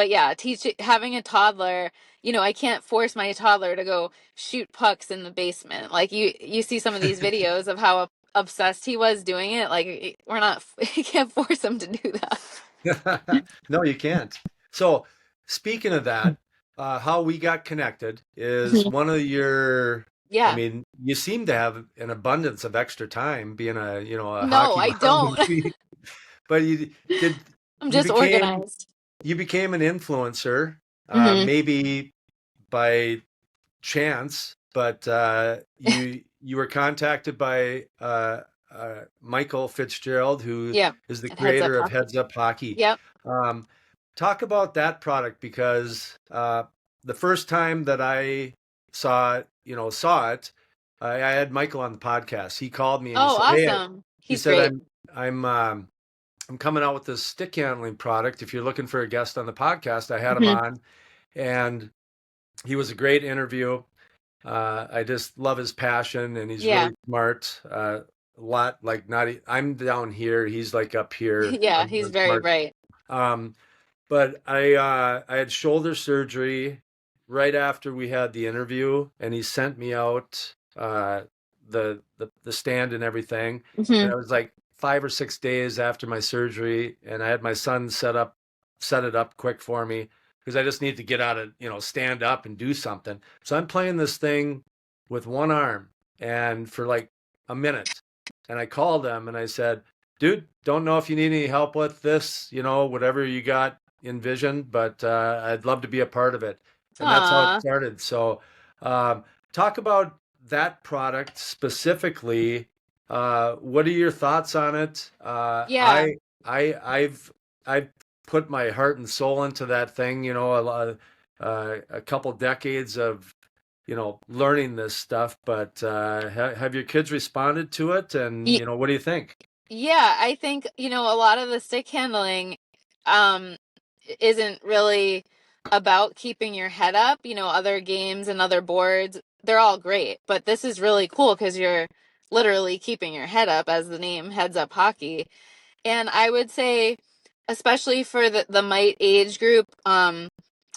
yeah, having a toddler, I can't force my toddler to go shoot pucks in the basement. Like you see some of these videos of how obsessed he was doing it. Like we're not, you can't force him to do that. No, you can't. So, speaking of that, how we got connected is one of your, I Yeah. mean, you seem to have an abundance of extra time being a No, hockey I mom, don't. but did, I'm you just became, organized. you became an influencer, Hmm. maybe by chance, but you were contacted by Michael Fitzgerald, who Yeah. is the It heads up creator of hockey. Heads Up Hockey. Yep. Um, Talk about that product because the first time that I saw it, I had Michael on the podcast. He called me and he Oh, said, "Hey," awesome. he He's said, great. I'm coming out with this stick handling product. If you're looking for a guest on the podcast, I had him Hmm. on, and he was a great interview. I just love his passion, and he's Yeah. really smart. A lot like not. I'm down here. He's like up here. Yeah, I'm he's very smart. bright. Um, but I had shoulder surgery right after we had the interview, and he sent me out the stand and everything. And Hmm. it was like 5 or 6 days after my surgery, and I had my son set it up quick for me because I just need to get out of, stand up and do something. So I'm playing this thing with one arm and for like a minute. And I called him and I said, dude, don't know if you need any help with this, whatever you got envisioned, but I'd love to be a part of it. And that's how it Aw. started. So, um, talk about that product specifically. What are your thoughts on it? Yeah. I've put my heart and soul into that thing. A couple decades of learning this stuff. But have your kids responded to it? And what do you think? Yeah, I think, a lot of the stick handling um isn't really about keeping your head up. Other games and other boards, they're all great, but this is really cool because you're literally keeping your head up, as the name Heads Up Hockey. And I would say, especially for the mite age group,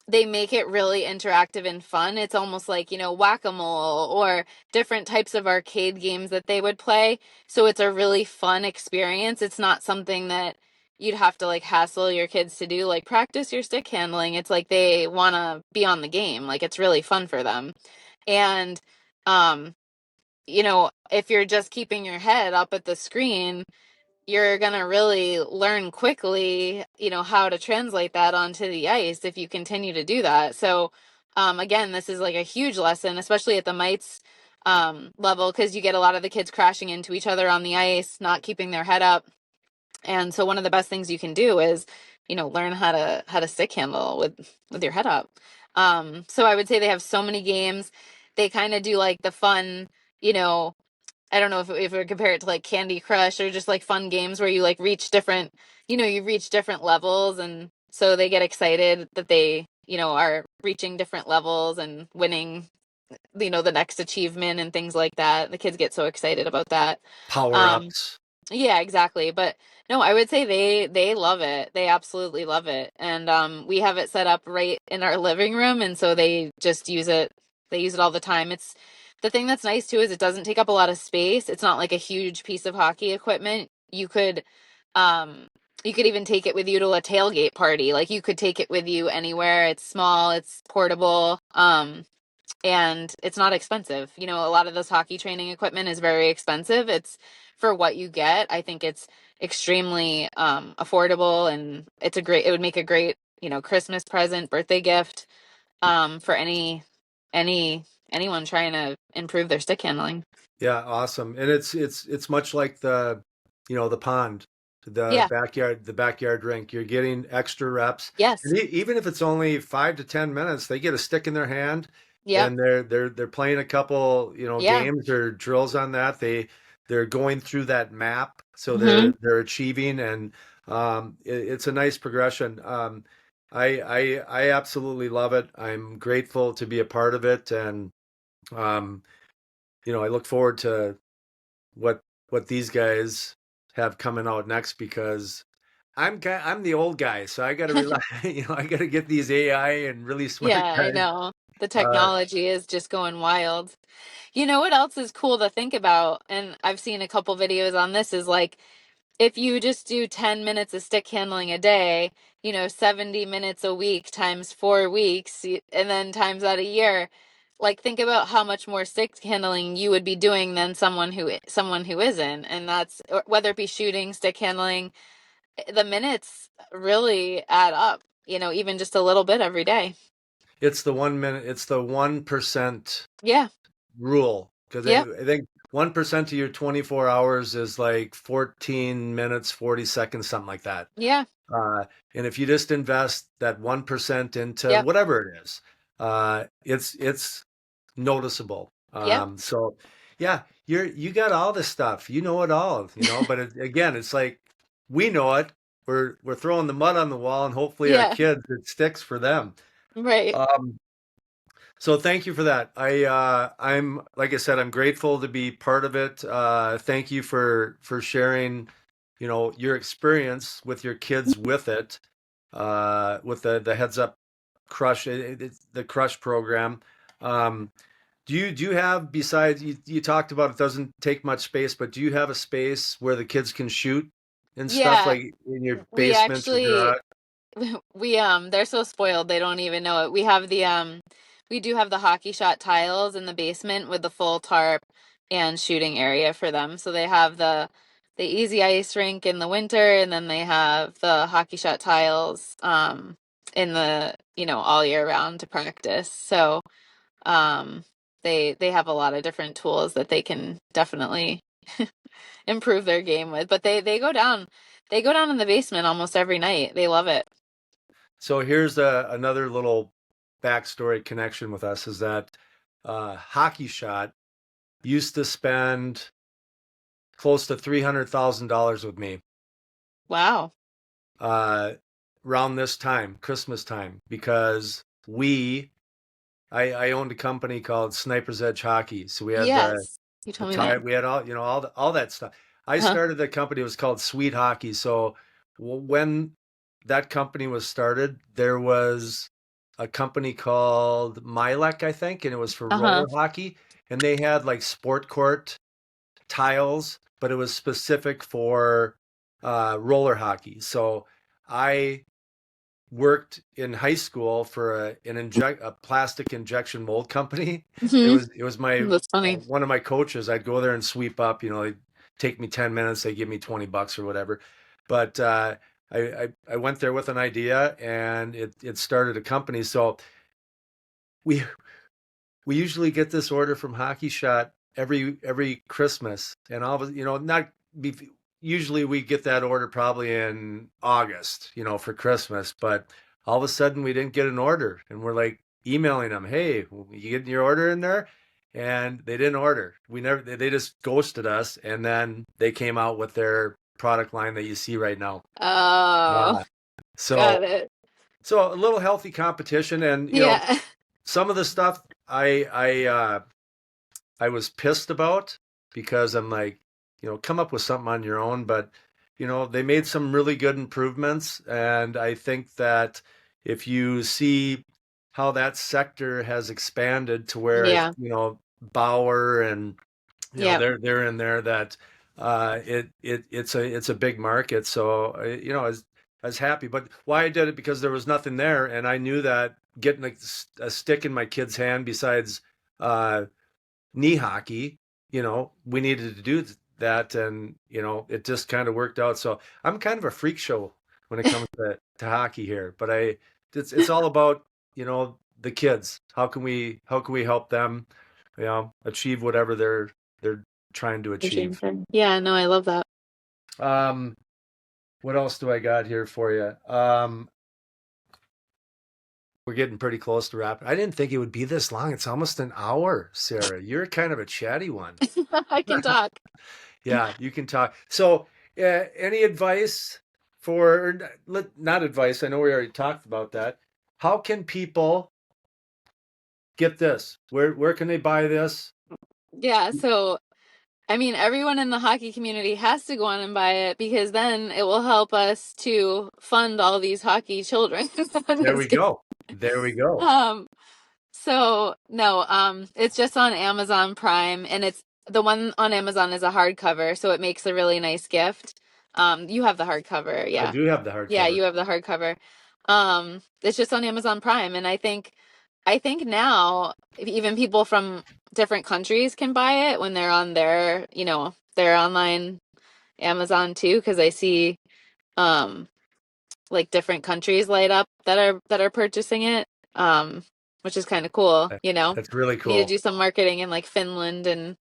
they make it really interactive and fun. It's almost like, whack-a-mole or different types of arcade games that they would play. So it's a really fun experience. It's not something that you'd have to like hassle your kids to do, like practice your stick handling. It's like they want to be on the game. Like it's really fun for them. And um, if you're just keeping your head up at the screen, you're going to really learn quickly, how to translate that onto the ice if you continue to do that. So, again, this is like a huge lesson, especially at the mites level, because you get a lot of the kids crashing into each other on the ice, not keeping their head up. And so one of the best things you can do is, learn how to stick handle with your head up. So I would say they have so many games. They kind of do like the fun, you know, I don't know if we compare it to like Candy Crush or just like fun games where you like reach different, you reach different levels, and so they get excited that they, are reaching different levels and winning, the next achievement and things like that. The kids get so excited about that. Power Um, ups. yeah, exactly. But no, I would say they love it. They absolutely love it. And we have it set up right in our living room, and so they just use it. They use it all the time. It's the thing that's nice too is it doesn't take up a lot of space. It's not like a huge piece of hockey equipment. Um you could even take it with you to a tailgate party. Like you could take it with you anywhere. It's small, it's portable. And it's not expensive. A lot of this hockey training equipment is very expensive. It's for what you get. I think it's extremely affordable, and it would make a great Christmas present, birthday gift, for anyone trying to improve their stick handling. Yeah, awesome. And it's much like the pond, Yeah. the backyard rink. You're getting extra reps. Yes. And even if it's only 5 to 10 minutes, they get a stick in their hand Yep. and they're playing a couple, Yeah. games or drills on that. They're going through that map, so Hmm. they're achieving, and it's a nice progression. I absolutely love it. I'm grateful to be a part of it, and um, I look forward to what these guys have coming out next, because I'm the old guy, so I got to rely, I got to get these AI and really Yeah, smart I guys. know. The Uh, technology is just going wild. You know what else is cool to think about? And I've seen a couple videos on this is like if you just do 10 minutes of stick handling a day, 70 minutes a week times 4 weeks, and then times that a year, like think about how much more stick handling you would be doing than someone who isn't. And that's whether it be shooting, stick handling, the minutes really add up, even just a little bit every day. it's the 1 minute, it's the 1% Yeah. rule, because Yep. I think 1% of your 24 hours is like 14 minutes, 40 seconds, something like that. Yeah. Uh, and if you just invest that 1% into Yep. whatever it is, it's noticeable. Yep. So yeah, you got all this stuff. You know it all, but again, it's like we know it. We're throwing the mud on the wall, and hopefully our Yeah. kids, it sticks for them. Right. Um, so thank you for that. I'm like I said, I'm grateful to be part of it. Thank you for sharing, your experience with your kids with it, with the Heads Up Crush, the Crush program. Um, do you have, besides, you talked about it doesn't take much space, but do you have a space where the kids can shoot and stuff, Yeah. like in your We basement or actually garage? they're so spoiled they don't even know it. We do have the hockey shot tiles in the basement with the full tarp and shooting area for them. So they have the easy ice rink in the winter, and then they have the hockey shot tiles in the, all year round to practice. So um they have a lot of different tools that they can definitely improve their game with. But they go down in the basement almost every night. They love it. So here's another little backstory connection with us, is that Hockey Shot used to spend close to $300,000 with me Wow. uh, around this time, Christmas time, because I owned a company called Sniper's Edge Hockey. So we had Yes. You the told me that. tie, we had all that stuff. I Uh-huh. started the company, it was called Sweet Hockey. So when that company was started, there was a company called Milek, I think, and it was for Uh-huh. roller hockey. And they had like sport court tiles, but it was specific for roller hockey. So I worked in high school for a plastic injection mold company. It Hmm. was it was my That's funny. one of my coaches. I'd go there and sweep up. They'd take me 10 minutes. They give me $20 or whatever. But I went there with an idea, and it started a company. So we we usually get this order from Hockey Shot every Christmas, and all of not be, usually we get that order probably in August, for Christmas, but all of a sudden we didn't get an order, and we're like emailing them, "Hey, you getting your order in there?" And they didn't order. We never They just ghosted us, and then they came out with their product line that you see right now. Oh, Uh, so got it. so a little healthy competition, and Yeah. some of the stuff I was pissed about, because I'm like, come up with something on your own. But, they made some really good improvements. And I think that if you see how that sector has expanded to where Yeah. Bauer and, Yep. they're in there, that it's a big market. So, I was happy. But why I did it, because there was nothing there. And I knew that getting a stick in my kid's hand, besides, uh, knee hockey, we needed to do that, and it just kind of worked out. So I'm kind of a freak show when it comes to hockey here. But it's all about, the kids. How can we help them, achieve whatever they're trying to achieve. Yeah, no, I love that. Um, what else do I got here for you? We're getting pretty close to wrapping. I didn't think it would be this long. It's almost an hour, Sarah. You're kind of a chatty one. I can talk. Yeah, you can talk. So, any advice for, not advice, I know we already talked about that. How can people get this? Where can they buy this? Yeah, so I mean, everyone in the hockey community has to go on and buy it because then it will help us to fund all these hockey children. I'm There just we kidding. go. There we go. So no, it's just on Amazon Prime, and it's the one on Amazon is a hardcover, so it makes a really nice gift. You have the hardcover, I yeah. do have the Yeah, hardcover. you have the hardcover. It's just on Amazon Prime, and I think now even people from different countries can buy it when they're on their online Amazon too, because I see um like different countries light up that are purchasing it, which is kind of cool, That- you know. That's really Need to cool. do some marketing in like Finland and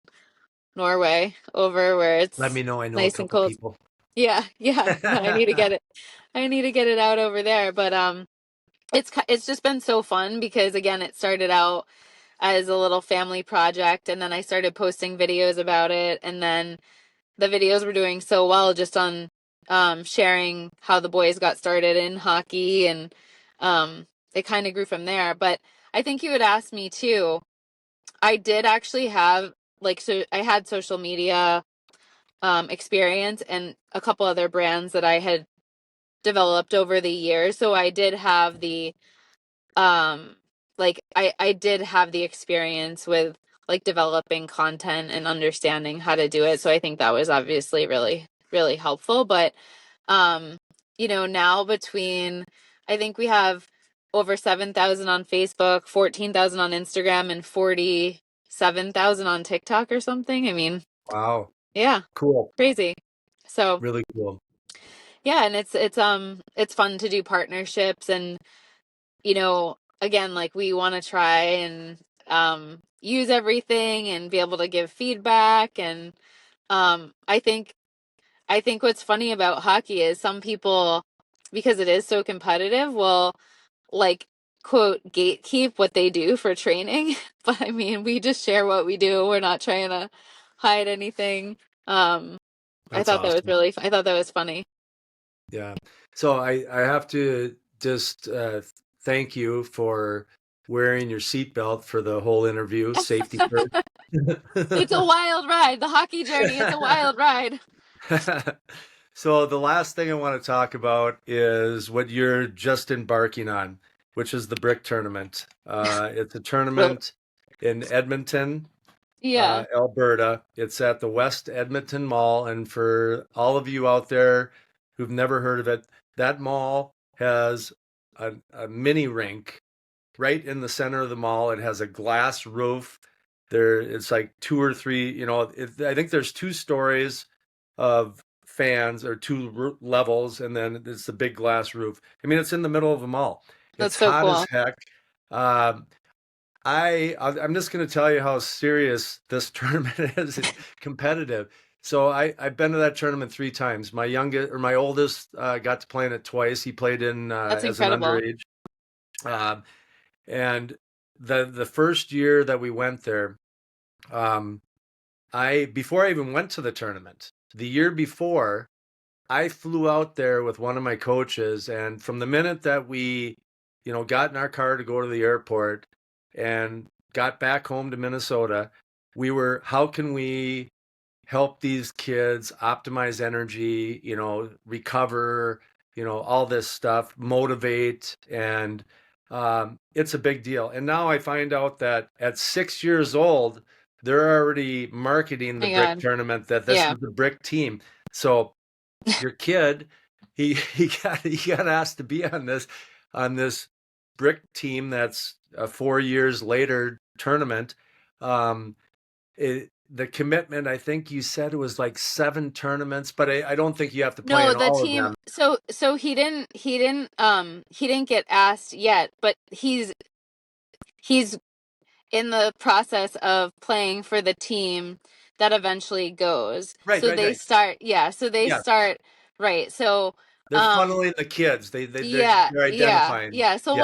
Norway over where Let it's me know. I know a nice and couple cold. people. Yeah, yeah. No, I need to get it. I need to get it out over there, but it's just been so fun because again, it started out as a little family project and then I started posting videos about it and then the videos were doing so well just on sharing how the boys got started in hockey and it kind of grew from there. But I think you would ask me too. I did actually have so I had social media experience and a couple other brands that I had developed over the years. So I did have the I did have the experience with like developing content and understanding how to do it. So I think that was obviously really, really helpful. But um, now between I think we have over 7,000 on Facebook, 14,000 on Instagram, and 47,000 on TikTok or something. I mean, Wow. yeah, Cool. crazy. So Really cool. yeah, and it's fun to do partnerships and again, like we want to try and use everything and be able to give feedback. And I think what's funny about hockey is some people, because it is so competitive, will like quote gatekeep what they do for training. But I mean, we just share what we do. We're not trying to hide anything. Um, That's awesome. I thought that was funny. Yeah. So I have to just thank you for wearing your seatbelt for the whole interview. Safety It's a first. wild ride. The hockey journey, it's a wild ride. So the last thing I want to talk about is what you're just embarking on, which is the Brick Tournament. It's a Well, tournament in Edmonton, yeah. Alberta. It's at the West Edmonton Mall. And for all of you out there who've never heard of it, that mall has a mini rink right in the center of the mall. It has a glass roof. It's like two or three, I think there's 2 stories of fans or 2 levels, and then it's the big glass roof. I mean, it's in the middle of the mall. That's It's so hot cool. as heck. Um, I'm just going to tell you how serious this tournament is. It's competitive. So I've been to that tournament 3 times. My oldest got to play in it twice. He played in That's as an incredible. underage. Um, and the first year that we went there, um, I before I even went to the tournament, the year before, I flew out there with one of my coaches, and from the minute that we, got in our car to go to the airport and got back home to Minnesota, how can we help these kids optimize energy, recover, all this stuff, motivate, and it's a big deal. And now I find out that at 6 years old, they're already marketing Oh the my brick God. tournament that this Yeah. is the brick team. So your kid, he got asked to be on this brick team that's a 4 years later tournament. Um, the commitment, I think you said it was like 7 tournaments, but I don't think you have to play No, in the all of team. them. So he didn't get asked yet, but he's in the process of playing for the team that eventually goes. Right, So right, they right. start, yeah, so they Yeah, start, right. So, they're um, funneling the kids. yeah, They're yeah, identifying. yeah. So Yeah,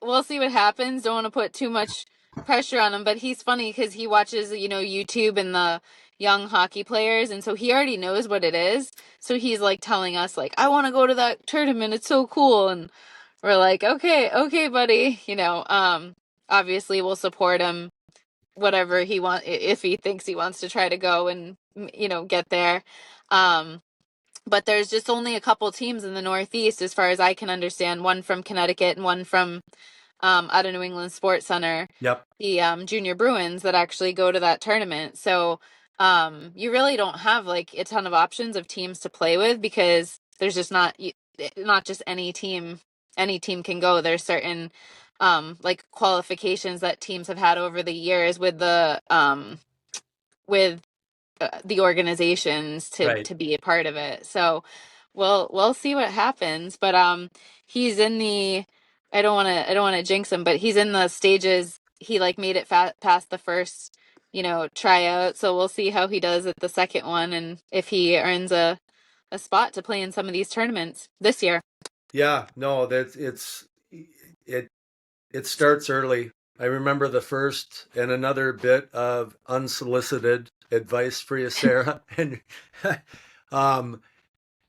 we'll see what happens. Don't want to put too much pressure on him, but he's funny because he watches, YouTube and the young hockey players, and so he already knows what it is. So he's like telling us like, I want to go to that tournament. It's so cool. And we're like, okay, okay, buddy. Obviously we'll support him whatever he want if he thinks he wants to try to go and get there. Um, but there's just only a couple teams in the Northeast, as far as I can understand. One from Connecticut and one from out of New England Sports Center, yep, the Junior Bruins, that actually go to that tournament. So you really don't have like a ton of options of teams to play with, because there's just not just any team. Any team can go. There's certain like qualifications that teams have had over the years with the organizations right. to be a part of it. So we'll see what happens. But he's in the I don't want to jinx him, but he's in the stages. He like made it past the first tryout. So we'll see how he does at the second one, and if he earns a spot to play in some of these tournaments this year. Yeah, no, it it starts early. I remember the first and another bit of unsolicited advice for you, Sarah, and um,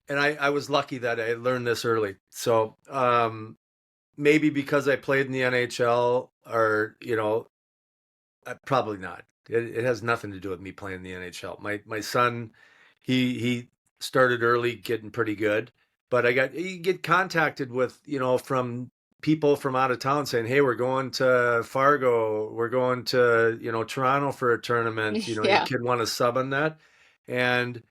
and I was lucky that I learned this early. So maybe because I played in the NHL, or probably not. It has nothing to do with me playing in the NHL. My son, he started early, getting pretty good, but you get contacted with from people from out of town saying, "Hey, we're going to Fargo, we're going to Toronto for a tournament. Your Yeah. kid want to sub on that?" And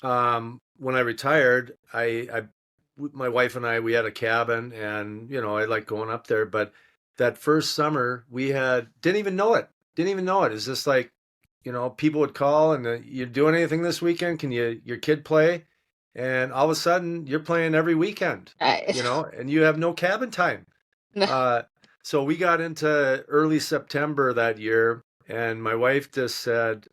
when I retired, my wife and I, we had a cabin, and I like going up there. But that first summer, we had didn't even know it. Didn't even know it. It's just like, people would call and, you doing anything this weekend? Can your kid play? And all of a sudden, you're playing every weekend, I, and you have no cabin time. Uh, so we got into early September that year, and my wife just said,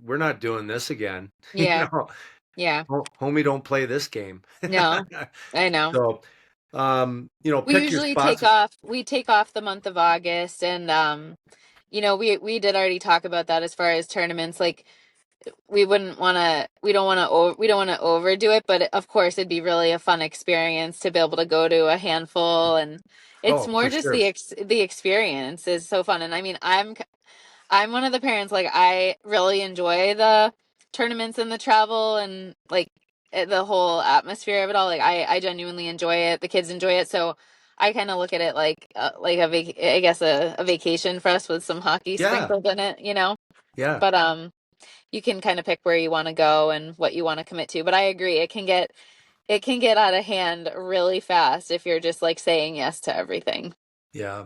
"We're not doing this again." You yeah. know, Yeah. Homie, don't play this game. No, I know. So, We pick your usually spots. take off the month of August, and we did already talk about that as far as tournaments. Like, we don't want to overdo it, but of course it'd be really a fun experience to be able to go to a handful, and it's Oh, more for just sure. the experience is so fun. And I mean, I'm one of the parents, like, I really enjoy the tournaments and the travel and like the whole atmosphere of it all. Like, I genuinely enjoy it. The kids enjoy it. So I kind of look at it like I guess a vacation for us with some hockey Yeah, sprinkled in it, you know? yeah, But you can kind of pick where you want to go and what you want to commit to. But I agree, it can get out of hand really fast if you're just like saying yes to everything. yeah.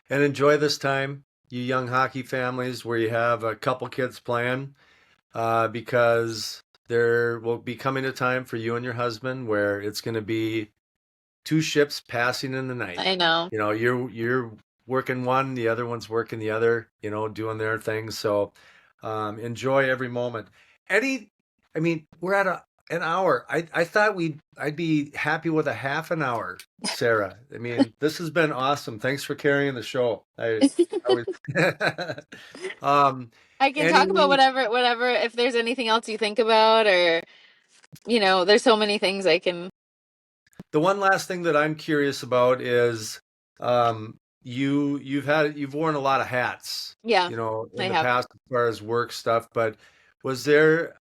And enjoy this time, you young hockey families, where you have a couple kids playing, because there will be coming a time for you and your husband where it's going to be two ships passing in the night. I know. You're working one, the other one's working the other, doing their things. So enjoy every moment. Eddie, I mean, we're at an hour. I thought I'd be happy with a half an hour, Sarah. I mean, this has been awesome. Thanks for carrying the show. I was um I can talk about any whatever, if there's anything else you think about, or there's so many things I can. The one last thing that I'm curious about is you've worn a lot of hats, Yeah, I in the have. past as far as work stuff, but was there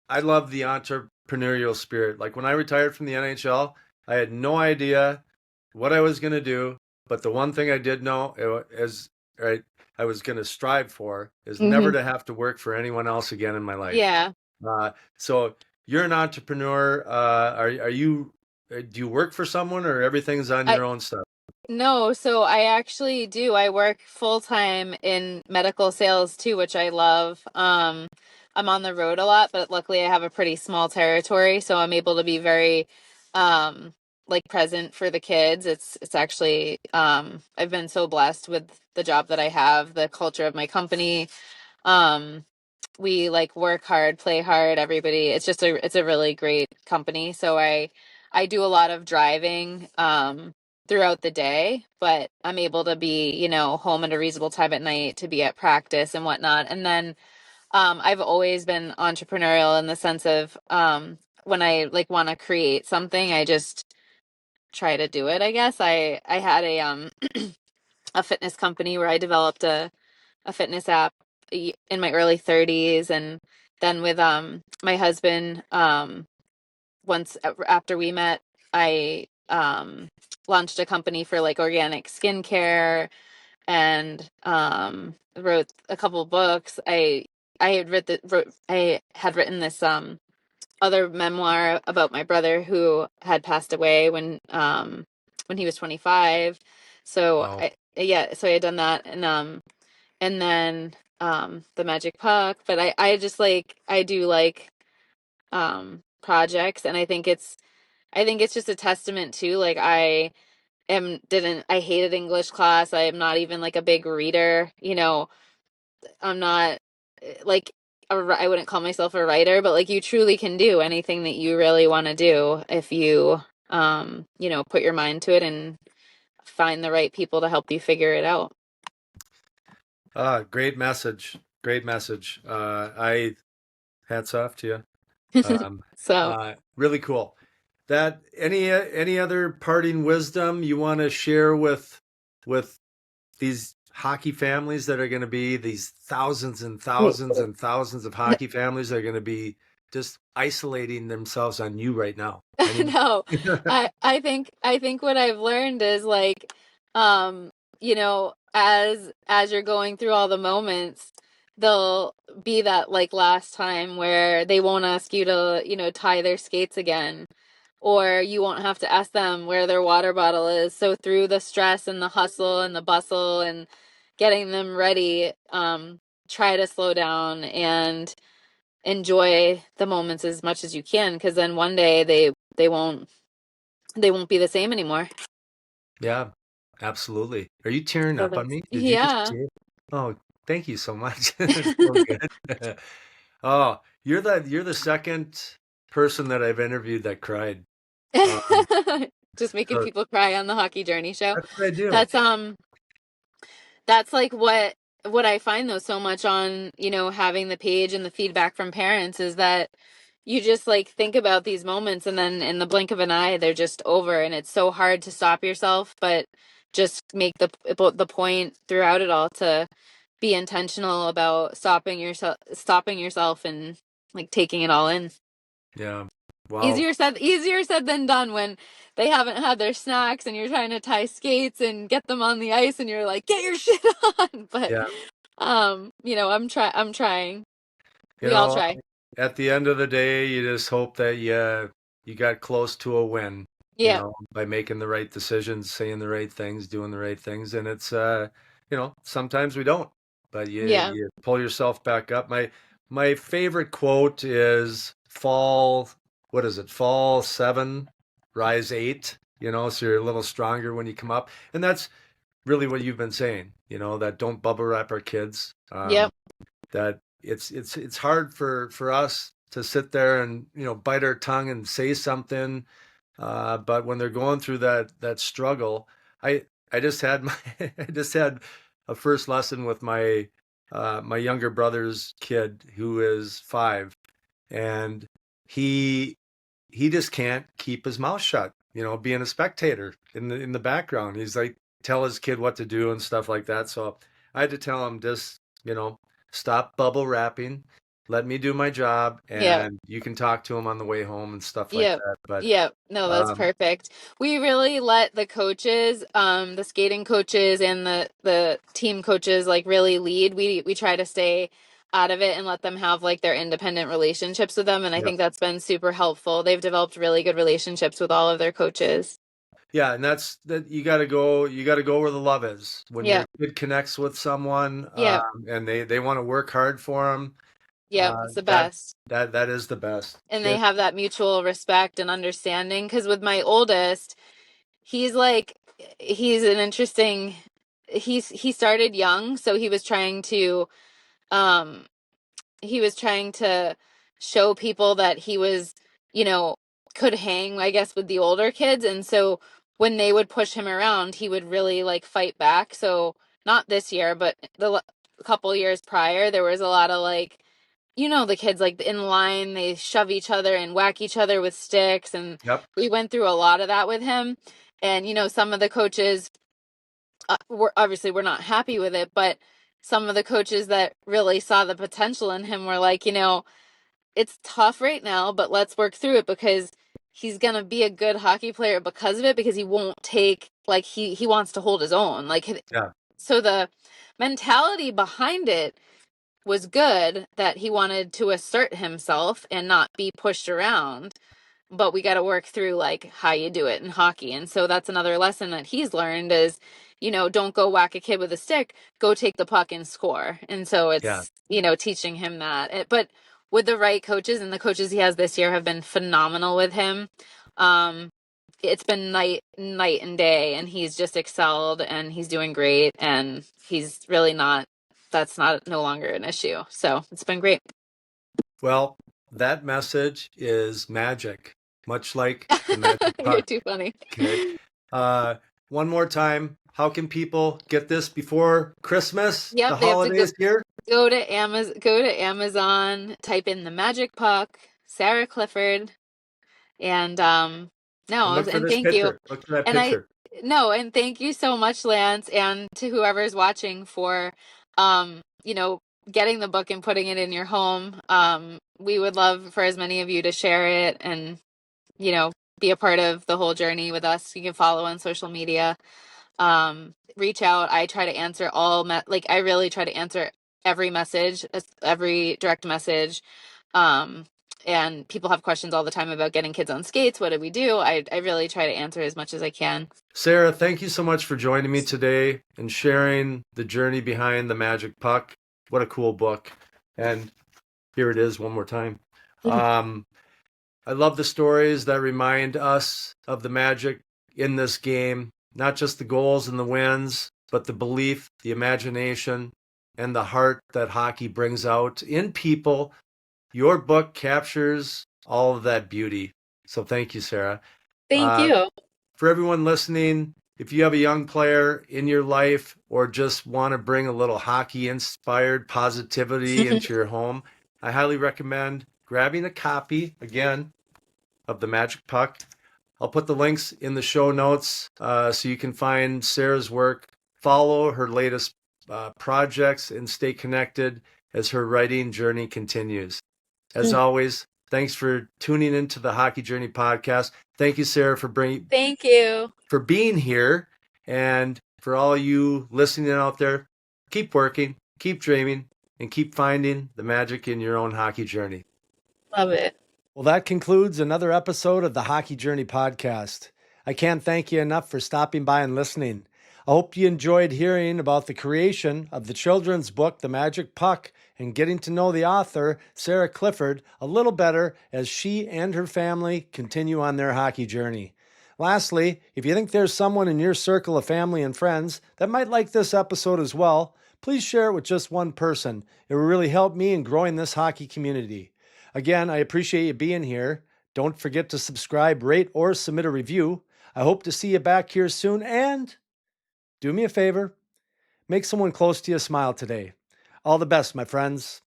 I love the entrepreneurial spirit. Like when I retired from the NHL, I had no idea what I was going to do, but the one thing I did know is right, I was going to strive for is never Hmm. to have to work for anyone else again in my life. Yeah. So you're an entrepreneur. Are you? Do you work for someone, or everything's on I your own stuff? No, so I actually do. I work full time in medical sales too, which I love. I'm on the road a lot, but luckily I have a pretty small territory, so I'm able to be very um like present for the kids. It's actually I've been so blessed with the job that I have, the culture of my company. Um we like work hard, play hard, everybody. It's a really great company. So I do a lot of driving throughout the day, but I'm able to be, home at a reasonable time at night to be at practice and whatnot. And then I've always been entrepreneurial in the sense of when I like want to create something, I just try to do it, I guess. I had a fitness company where I developed a fitness app in my early 30s, and then with my husband once after we met, I launched a company for like organic skincare and wrote a couple books. I had written this other memoir about my brother who had passed away when he was 25. So Wow. so I had done that, and then the Magic Puck. But I just like I do like projects, and I think it's just a testament to like I hated English class. I am not even like a big reader. I'm not like I wouldn't call myself a writer, but like you truly can do anything that you really want to do if you put your mind to it and find the right people to help you figure it out. Great message. Great message. I hats off to you. Um, So really cool. That any other parting wisdom you want to share with these hockey families that are going to be these thousands and thousands and thousands of hockey families that are going to be just isolating themselves on you right now? Any? no, I think what I've learned is like, as you're going through all the moments, there'll be that like last time where they won't ask you to, tie their skates again, or you won't have to ask them where their water bottle is. So through the stress and the hustle and the bustle and getting them ready, try to slow down and enjoy the moments as much as you can, because then one day they won't be the same anymore. Yeah, absolutely. Are you tearing So up on that's me? Did you just yeah. say it? Oh, thank you so much. That's so good. Oh, you're the second person that I've interviewed that cried. Um, Just making so people cry on the Hockey Journey show. that's what I do. That's that's like what I find though so much on, having the page and the feedback from parents is that you just like think about these moments and then in the blink of an eye they're just over, and it's so hard to stop yourself, but just make the point throughout it all to be intentional about stopping yourself and like taking it all in. Yeah. Wow. Easier said than done when they haven't had their snacks and you're trying to tie skates and get them on the ice and you're like, get your shit on. But Yeah. I'm trying. You We all know, try. at the end of the day, you just hope that you got close to a win, Yeah. by making the right decisions, saying the right things, doing the right things. And it's sometimes we don't, but you Yeah. you pull yourself back up. My favorite quote is what is it? Fall 7, rise 8, so you're a little stronger when you come up. And that's really what you've been saying, that don't bubble wrap our kids. Yep. That it's hard for us to sit there and bite our tongue and say something, but when they're going through that struggle, I just had my I just had a first lesson with my younger brother's kid who is 5, and he he just can't keep his mouth shut, being a spectator in the background. He's like, tell his kid what to do and stuff like that. So I had to tell him, just, stop bubble wrapping, let me do my job, Yep. and you can talk to him on the way home and stuff like Yep. that. But Yep. No, that's um, perfect. We really let the coaches, the skating coaches and the team coaches like really lead. We try to stay out of it and let them have like their independent relationships with them. And I yeah, think that's been super helpful. They've developed really good relationships with all of their coaches. Yeah, and that's that you got to go where the love is. When your Yep. kid connects with someone, Yep. and they want to work hard for them, Yep. It's the that best. that is the best. And they Kid, have that mutual respect and understanding. Because with my oldest, he's like, he's an interesting, he started young, so um, he was trying to show people that he was, you know, could hang, I guess, with the older kids. And so when they would push him around, he would really like fight back. So not this year, but couple years prior, there was a lot of like, the kids like in line, they shove each other and whack each other with sticks. And yep, we went through a lot of that with him. And, some of the coaches we're not happy with it, but some of the coaches that really saw the potential in him were like, it's tough right now, but let's work through it because he's going to be a good hockey player because of it, because he won't take, like, he wants to hold his own. Like, yeah, so the mentality behind it was good, that he wanted to assert himself and not be pushed around, but we got to work through like how you do it in hockey. And so that's another lesson that he's learned is, don't go whack a kid with a stick, go take the puck and score. And so yeah. it's, teaching him that. But with the right coaches, and the coaches he has this year have been phenomenal with him. It's been night and day, and he's just excelled, and he's doing great, and he's really not, that's not no longer an issue. So it's been great. Well, that message is magic, much like the magic You're puck. too funny. Okay. Uh, One more time, how can people get this before Christmas, the Yep, they have to holidays here? go to Amazon, type in the Magic Puck, Sarah Clifford, and And no, look for and this thank you. picture. Look for that And I picture. no, and thank you so much, Lance, and to whoever's watching for um, you know, getting the book and putting it in your home. We would love for as many of you to share it and, be a part of the whole journey with us. You can follow on social media, reach out. I try to answer like I really try to answer every message, every direct message. um and people have questions all the time about getting kids on skates. What do we do? I really try to answer as much as I can. Sarah, thank you so much for joining me today and sharing the journey behind the Magic Puck. What a cool book. And here it is one more time. Um, I love the stories that remind us of the magic in this game, not just the goals and the wins, but the belief, the imagination, and the heart that hockey brings out in people. Your book captures all of that beauty. So thank you, Sarah. Thank Uh, you. for everyone listening, if you have a young player in your life or just want to bring a little hockey inspired positivity into your home, I highly recommend grabbing a copy again of the Magic Puck. I'll put the links in the show notes so you can find Sarah's work, follow her latest projects, and stay connected as her writing journey continues. As always, thanks for tuning into the Hockey Journey podcast. Thank you, Sarah, Thank you. for being here, and for all you listening out there. Keep working, keep dreaming, and keep finding the magic in your own hockey journey. Love it. Well, that concludes another episode of the Hockey Journey podcast. I can't thank you enough for stopping by and listening. I hope you enjoyed hearing about the creation of the children's book, The Magic Puck, and getting to know the author, Sarah Clifford, a little better as she and her family continue on their hockey journey. Lastly, if you think there's someone in your circle of family and friends that might like this episode as well, please share it with just one person. It will really help me in growing this hockey community. Again, I appreciate you being here. Don't forget to subscribe, rate, or submit a review. I hope to see you back here soon. And do me a favor, make someone close to you smile today. All the best, my friends.